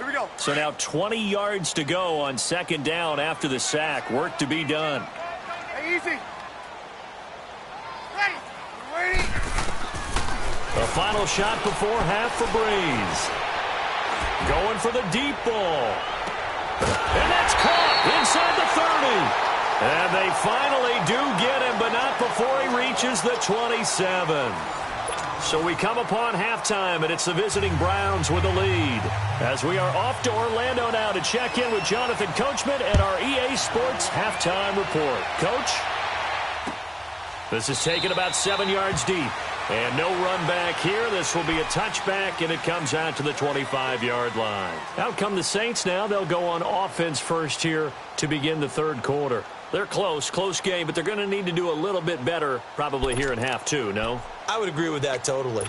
Here we go. So now 20 yards to go on second down after the sack. Work to be done. Hey, easy. Ready. Ready. The final shot before half for Breeze. Going for the deep ball. And that's caught inside the 30. And they finally do get him, but not before he reaches the 27. So we come upon halftime, and it's the visiting Browns with the lead. As we are off to Orlando now to check in with Jonathan Coachman and our EA Sports halftime report. Coach? This is taken about 7 yards deep. And no run back here. This will be a touchback, and it comes out to the 25-yard line. Out come the Saints now. They'll go on offense first here to begin the third quarter. They're close game, but they're going to need to do a little bit better probably here in half two, no? I would agree with that totally.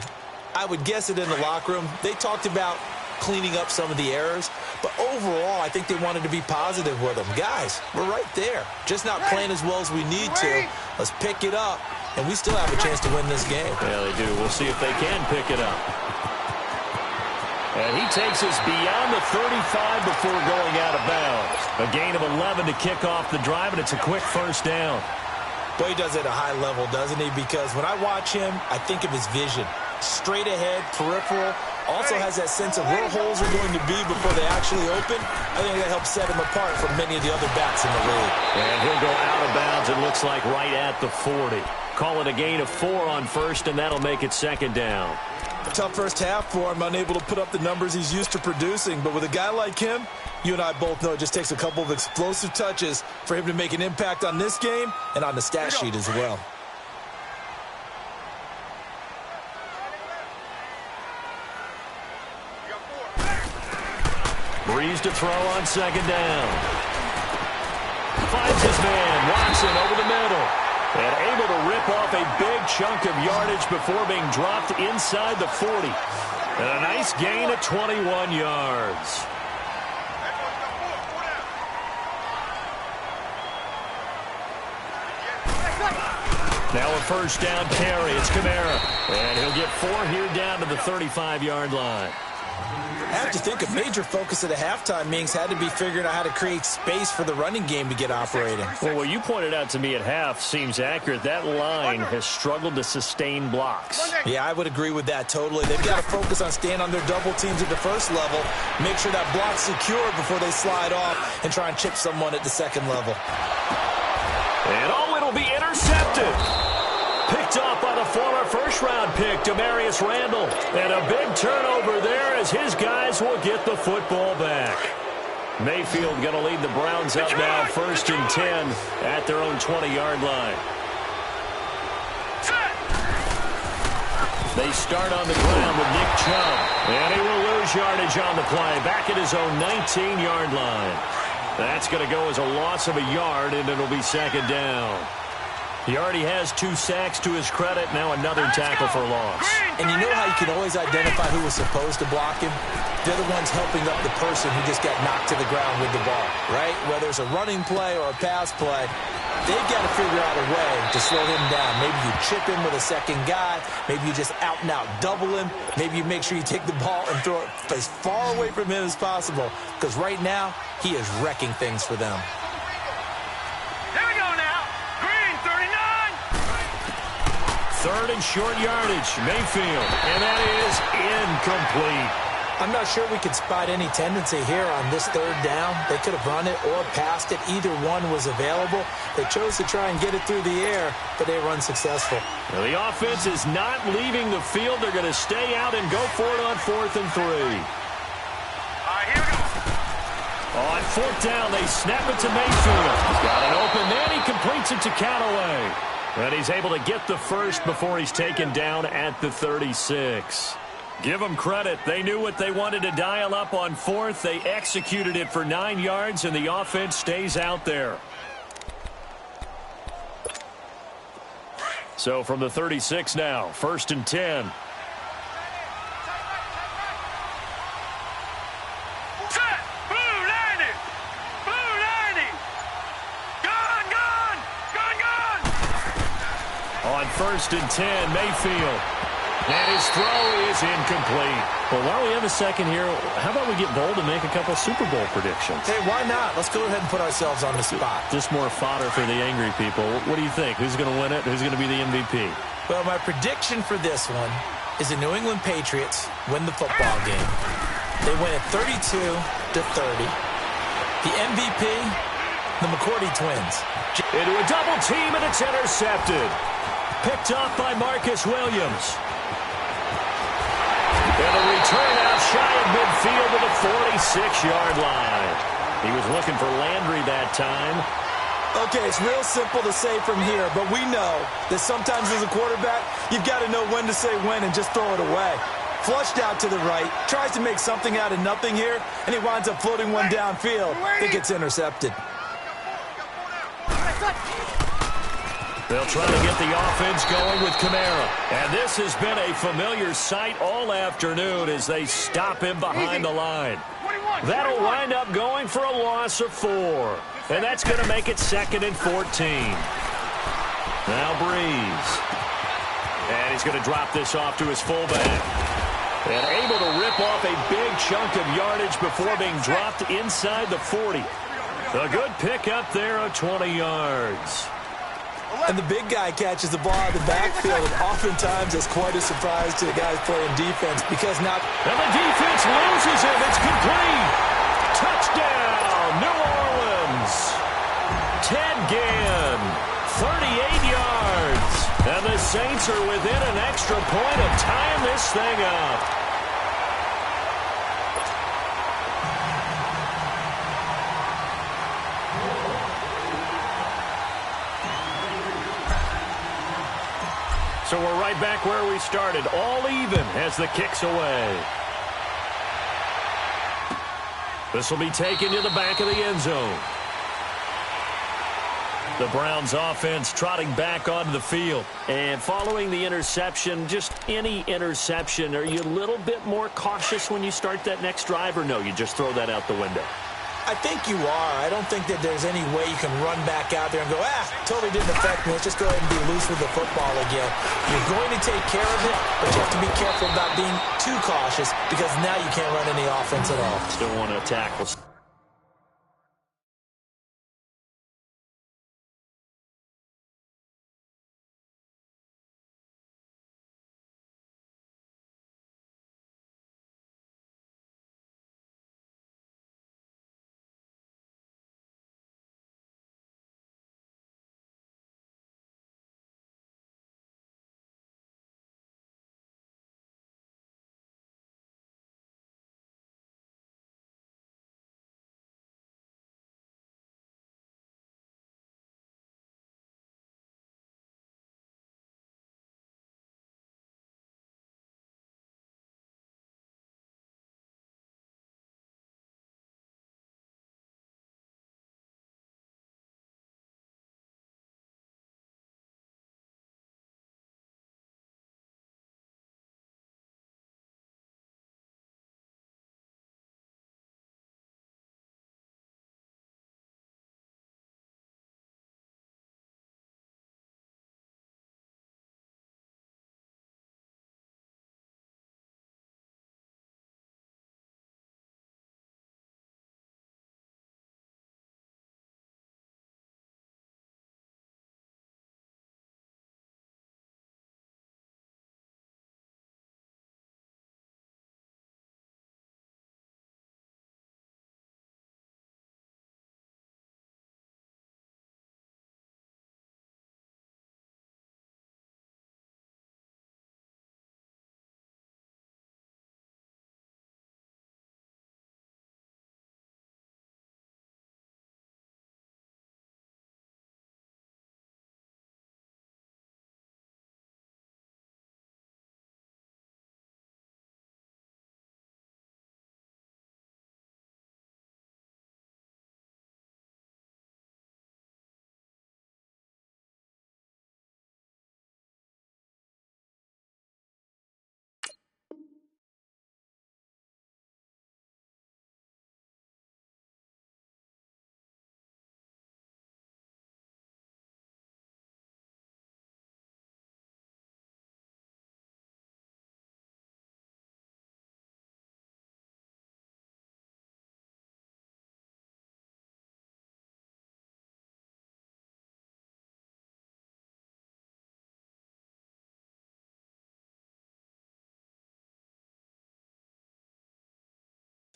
I would guess it in the locker room. They talked about cleaning up some of the errors, but overall, I think they wanted to be positive with them. Guys, we're right there. Just not playing as well as we need to. Let's pick it up. And we still have a chance to win this game. Yeah, they do. We'll see if they can pick it up. And he takes us beyond the 35 before going out of bounds. A gain of 11 to kick off the drive, and it's a quick first down. Boy, he does it at a high level, doesn't he? Because when I watch him, I think of his vision. Straight ahead, peripheral. Also has that sense of where holes are going to be before they actually open. I think that helps set him apart from many of the other backs in the league. And he'll go out of bounds, it looks like, right at the 40. Call it a gain of 4 on first, and that'll make it second down. Tough first half for him, unable to put up the numbers he's used to producing. But with a guy like him, you and I both know it just takes a couple of explosive touches for him to make an impact on this game and on the stat sheet as well. Breeze to throw on second down. Finds his man, Watson over the middle. And able to rip off a big chunk of yardage before being dropped inside the 40. And a nice gain of 21 yards. Now a first down carry. It's Kamara. And he'll get 4 here down to the 35-yard line. I have to think a major focus at the halftime meetings had to be figuring out how to create space for the running game to get operating. Well, what you pointed out to me at half seems accurate. That line has struggled to sustain blocks. Yeah, I would agree with that totally. They've got to focus on staying on their double teams at the first level, make sure that block's secure before they slide off and try and chip someone at the second level. And it'll be intercepted. Picked off by the former first-round pick, Demarius Randall. And a big turnover there as his guys will get the football back. Mayfield going to lead the Browns up now, 1st and 10 at their own 20-yard line. They start on the ground with Nick Chubb. And he will lose yardage on the play, back at his own 19-yard line. That's going to go as a loss of a yard, and it'll be second down. He already has 2 sacks to his credit. Now another tackle for loss. And you know how you can always identify who was supposed to block him? They're the ones helping up the person who just got knocked to the ground with the ball, right? Whether it's a running play or a pass play, they've got to figure out a way to slow him down. Maybe you chip him with a second guy. Maybe you just out-and-out double him. Maybe you make sure you take the ball and throw it as far away from him as possible. Because right now, he is wrecking things for them. Third and short yardage, Mayfield, and that is incomplete. I'm not sure we could spot any tendency here on this third down. They could have run it or passed it. Either one was available. They chose to try and get it through the air, but they were unsuccessful. Well, the offense is not leaving the field. They're going to stay out and go for it on 4th and 3. All right, here we go. On 4th down, they snap it to Mayfield. He's got an open man. He completes it to Callaway. And he's able to get the first before he's taken down at the 36. Give them credit. They knew what they wanted to dial up on 4th. They executed it for 9 yards, and the offense stays out there. So from the 36 now, 1st and 10. On 1st and 10, Mayfield. And his throw is incomplete. Well, while we have a second here, how about we get bold and make a couple Super Bowl predictions? Hey, why not? Let's go ahead and put ourselves on the spot. Just more fodder for the angry people. What do you think? Who's going to win it? Who's going to be the MVP? Well, my prediction for this one is the New England Patriots win the football game. They win it 32-30. The MVP, the McCourty twins. Into a double team, and it's intercepted. Picked off by Marcus Williams. And a return out shy of midfield to the 46-yard line. He was looking for Landry that time. Okay, it's real simple to say from here, but we know that sometimes as a quarterback, you've got to know when to say when and just throw it away. Flushed out to the right, tries to make something out of nothing here, and he winds up floating one downfield. I think it's intercepted. They'll try to get the offense going with Kamara. And this has been a familiar sight all afternoon as they stop him behind the line. That'll wind up going for a loss of 4. And that's going to make it 2nd and 14. Now Breeze. And he's going to drop this off to his fullback. And able to rip off a big chunk of yardage before being dropped inside the 40. A good pickup there of 20 yards. And the big guy catches the ball out of the backfield, and oftentimes it's quite a surprise to the guys playing defense because now... And the defense loses him. It's complete. Touchdown, New Orleans. Ted Ginn, 38 yards. And the Saints are within an extra point of tying this thing up. So we're right back where we started, all even as the kick's away. This will be taken to the back of the end zone. The Browns offense trotting back onto the field. And following the interception, just any interception, are you a little bit more cautious when you start that next drive, or no, you just throw that out the window? I think you are. I don't think that there's any way you can run back out there and go, totally didn't affect me. Let's just go ahead and be loose with the football again. You're going to take care of it, but you have to be careful about being too cautious because now you can't run any offense at all. Still want to tackle.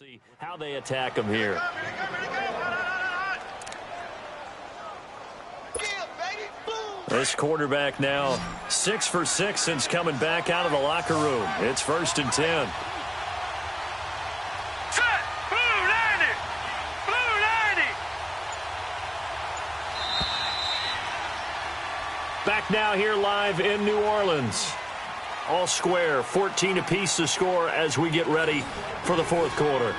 See how they attack him here. This quarterback now 6 for 6 since coming back out of the locker room. It's 1st and 10. Set! Blue 90! Blue 90! Back now here live in New Orleans. All square, 14 apiece to score as we get ready for the 4th quarter.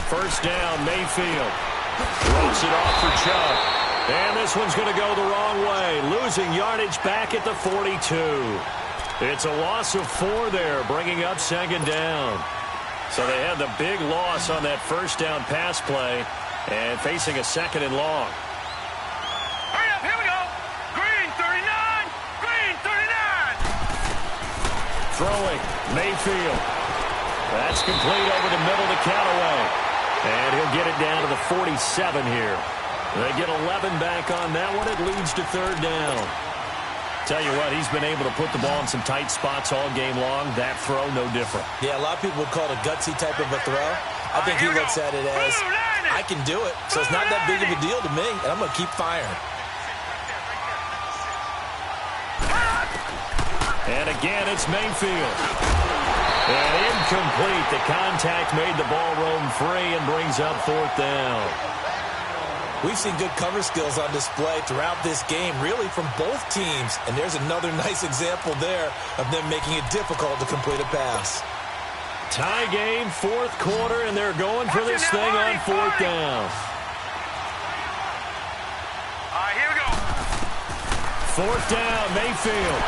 First down, Mayfield. Throws it off for Chubb. And this one's going to go the wrong way. Losing yardage back at the 42. It's a loss of 4 there, bringing up 2nd down. So they had the big loss on that first down pass play and facing a 2nd and long. Hurry up, here we go! Green 39! Green 39! Throwing, Mayfield. That's complete over the middle to Callaway. And he'll get it down to the 47 here. They get 11 back on that one. It leads to 3rd down. Tell you what, he's been able to put the ball in some tight spots all game long. That throw, no different. Yeah, a lot of people would call it a gutsy type of a throw. I think he looks at it as, I can do it, so it's not that big of a deal to me, and I'm going to keep firing. And again, it's Mayfield. And incomplete. The contact made the ball roam free and brings up 4th down. We've seen good cover skills on display throughout this game, really from both teams. And there's another nice example there of them making it difficult to complete a pass. Tie game, 4th quarter, and they're going for this thing on 4th down. All right, here we go. 4th down, Mayfield.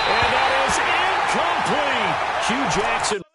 And that is incomplete. Hugh Jackson.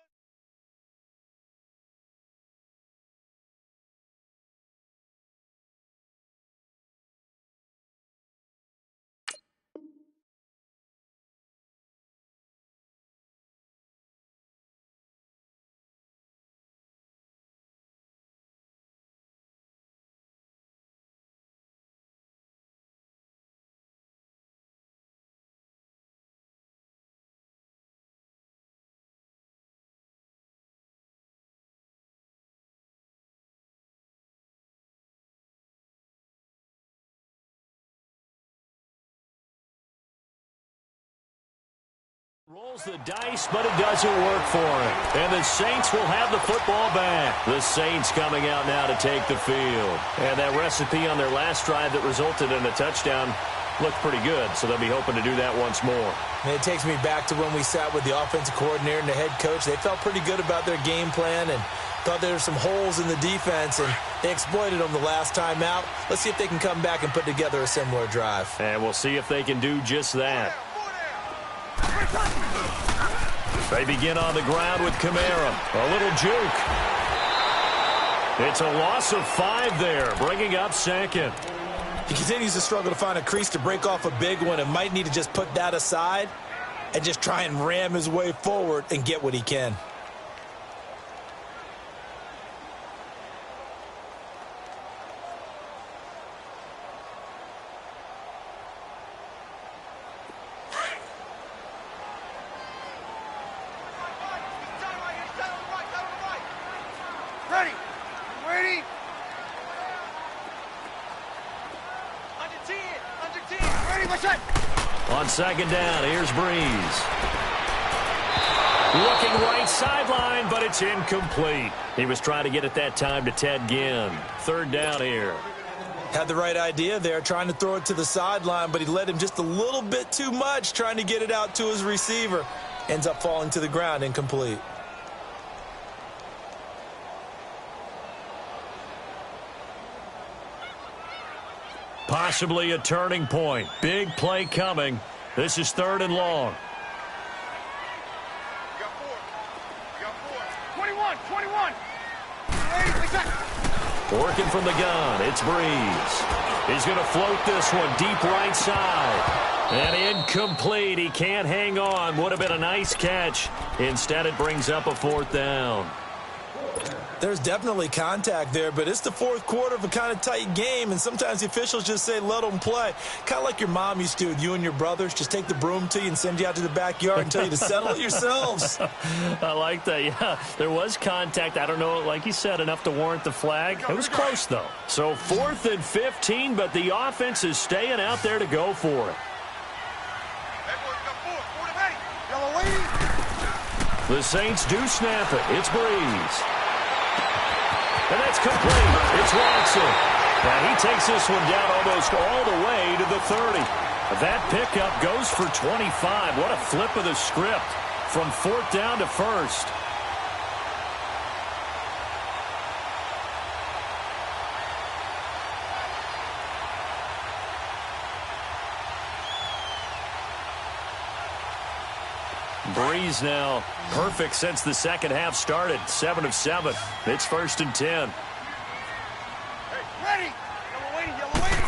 Rolls the dice, but it doesn't work for him. And the Saints will have the football back. The Saints coming out now to take the field. And that recipe on their last drive that resulted in a touchdown looked pretty good, so they'll be hoping to do that once more. And it takes me back to when we sat with the offensive coordinator and the head coach. They felt pretty good about their game plan and thought there were some holes in the defense, and they exploited them the last time out. Let's see if they can come back and put together a similar drive. And we'll see if they can do just that. They begin on the ground with Kamara. A little juke. It's a loss of 5 there, bringing up 2nd. He continues to struggle to find a crease to break off a big one and might need to just put that aside and just try and ram his way forward and get what he can. Ready! Ready! Under 10! Under 10! Ready, my shot! On 2nd down, here's Breeze. Looking right sideline, but it's incomplete. He was trying to get it that time to Ted Ginn. 3rd down here. Had the right idea there, trying to throw it to the sideline, but he led him just a little bit too much, trying to get it out to his receiver. Ends up falling to the ground, incomplete. Possibly a turning point. Big play coming. This is 3rd and long. You got 4. You got 4. 21! 21! Ready, my shot! Working from the gun, it's Breeze. He's going to float this one deep right side. And incomplete. He can't hang on. Would have been a nice catch. Instead, it brings up a 4th down. There's definitely contact there, but it's the fourth quarter of a kind of tight game, and sometimes the officials just say, let them play. Kind of like your mom used to with you and your brothers. Just take the broom to you and send you out to the backyard and tell you to settle it yourselves. I like that, yeah. There was contact. I don't know, like you said, enough to warrant the flag. It was close, though. So 4th and 15, but the offense is staying out there to go for it. The Saints do snap it. It's Breeze. And that's complete. It's Watson. And he takes this one down almost all the way to the 30. That pickup goes for 25. What a flip of the script from 4th down to 1st. Breeze now perfect since the second half started. 7 of 7. It's 1st and 10. Ready. Yellow waiting.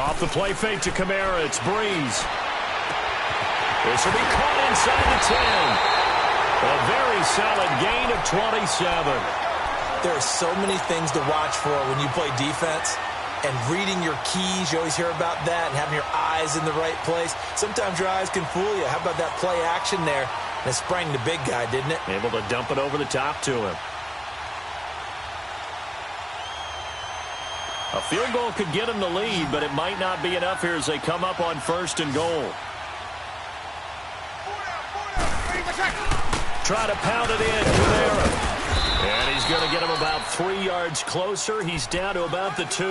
Off the play fake to Kamara. It's Breeze. This will be caught inside the 10. A very solid gain of 27. There are so many things to watch for when you play defense. And reading your keys, you always hear about that, and having your eyes in the right place. Sometimes your eyes can fool you. How about that play action there? And it sprang the big guy, didn't it? Able to dump it over the top to him. A field goal could get him the lead, but it might not be enough here as they come up on 1st and goal. Try to pound it in. Kamara. And he's going to get him about 3 yards closer. He's down to about the 2.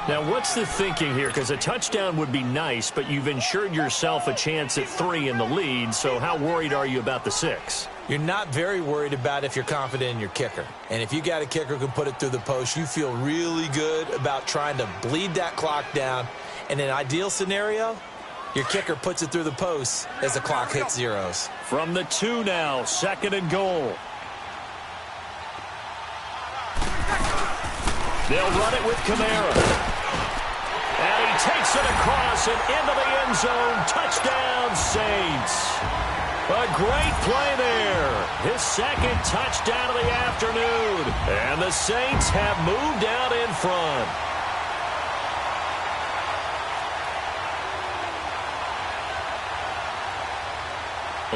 Now, what's the thinking here? Because a touchdown would be nice, but you've ensured yourself a chance at 3 in the lead, so how worried are you about the 6? You're not very worried about if you're confident in your kicker. And if you got a kicker who can put it through the post, you feel really good about trying to bleed that clock down. In an ideal scenario, your kicker puts it through the post as the clock hits zeros. From the 2 now, 2nd and goal. They'll run it with Kamara. And he takes it across and into the end zone. Touchdown, Saints. A great play there. His 2nd touchdown of the afternoon. And the Saints have moved out in front.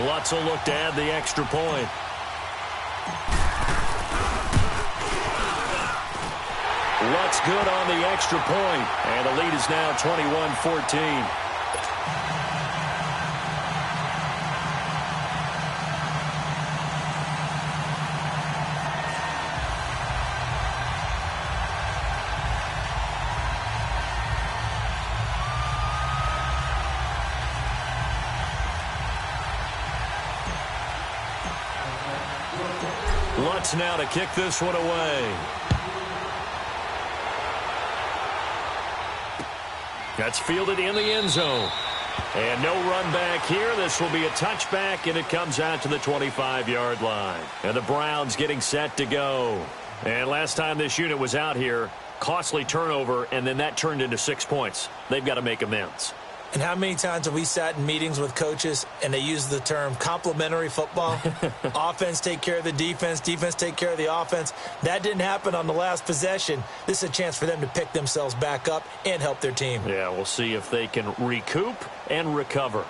Lutz will look to add the extra point. Lutz good on the extra point, and the lead is now 21-14. Lutz now to kick this one away. That's fielded in the end zone. And no run back here. This will be a touchback, and it comes out to the 25-yard line. And the Browns getting set to go. And last time this unit was out here, costly turnover, and then that turned into 6 points. They've got to make amends. And how many times have we sat in meetings with coaches and they use the term complementary football? Offense take care of the defense, defense take care of the offense. That didn't happen on the last possession. This is a chance for them to pick themselves back up and help their team. Yeah, we'll see if they can recoup and recover.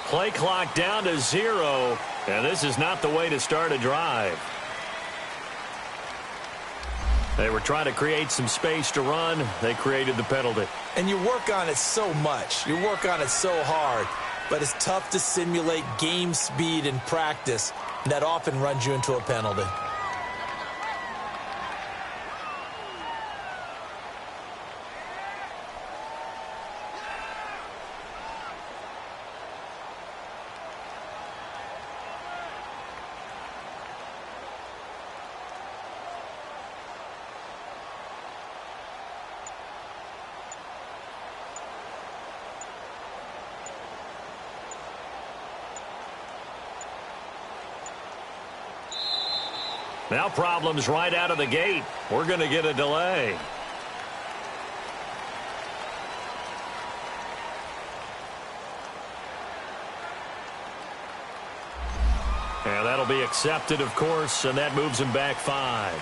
Play clock down to 0, and this is not the way to start a drive. They were trying to create some space to run. They created the penalty. And you work on it so much. You work on it so hard. But it's tough to simulate game speed in practice. And that often runs you into a penalty. Now problems right out of the gate. We're going to get a delay. And that'll be accepted, of course, and that moves him back 5.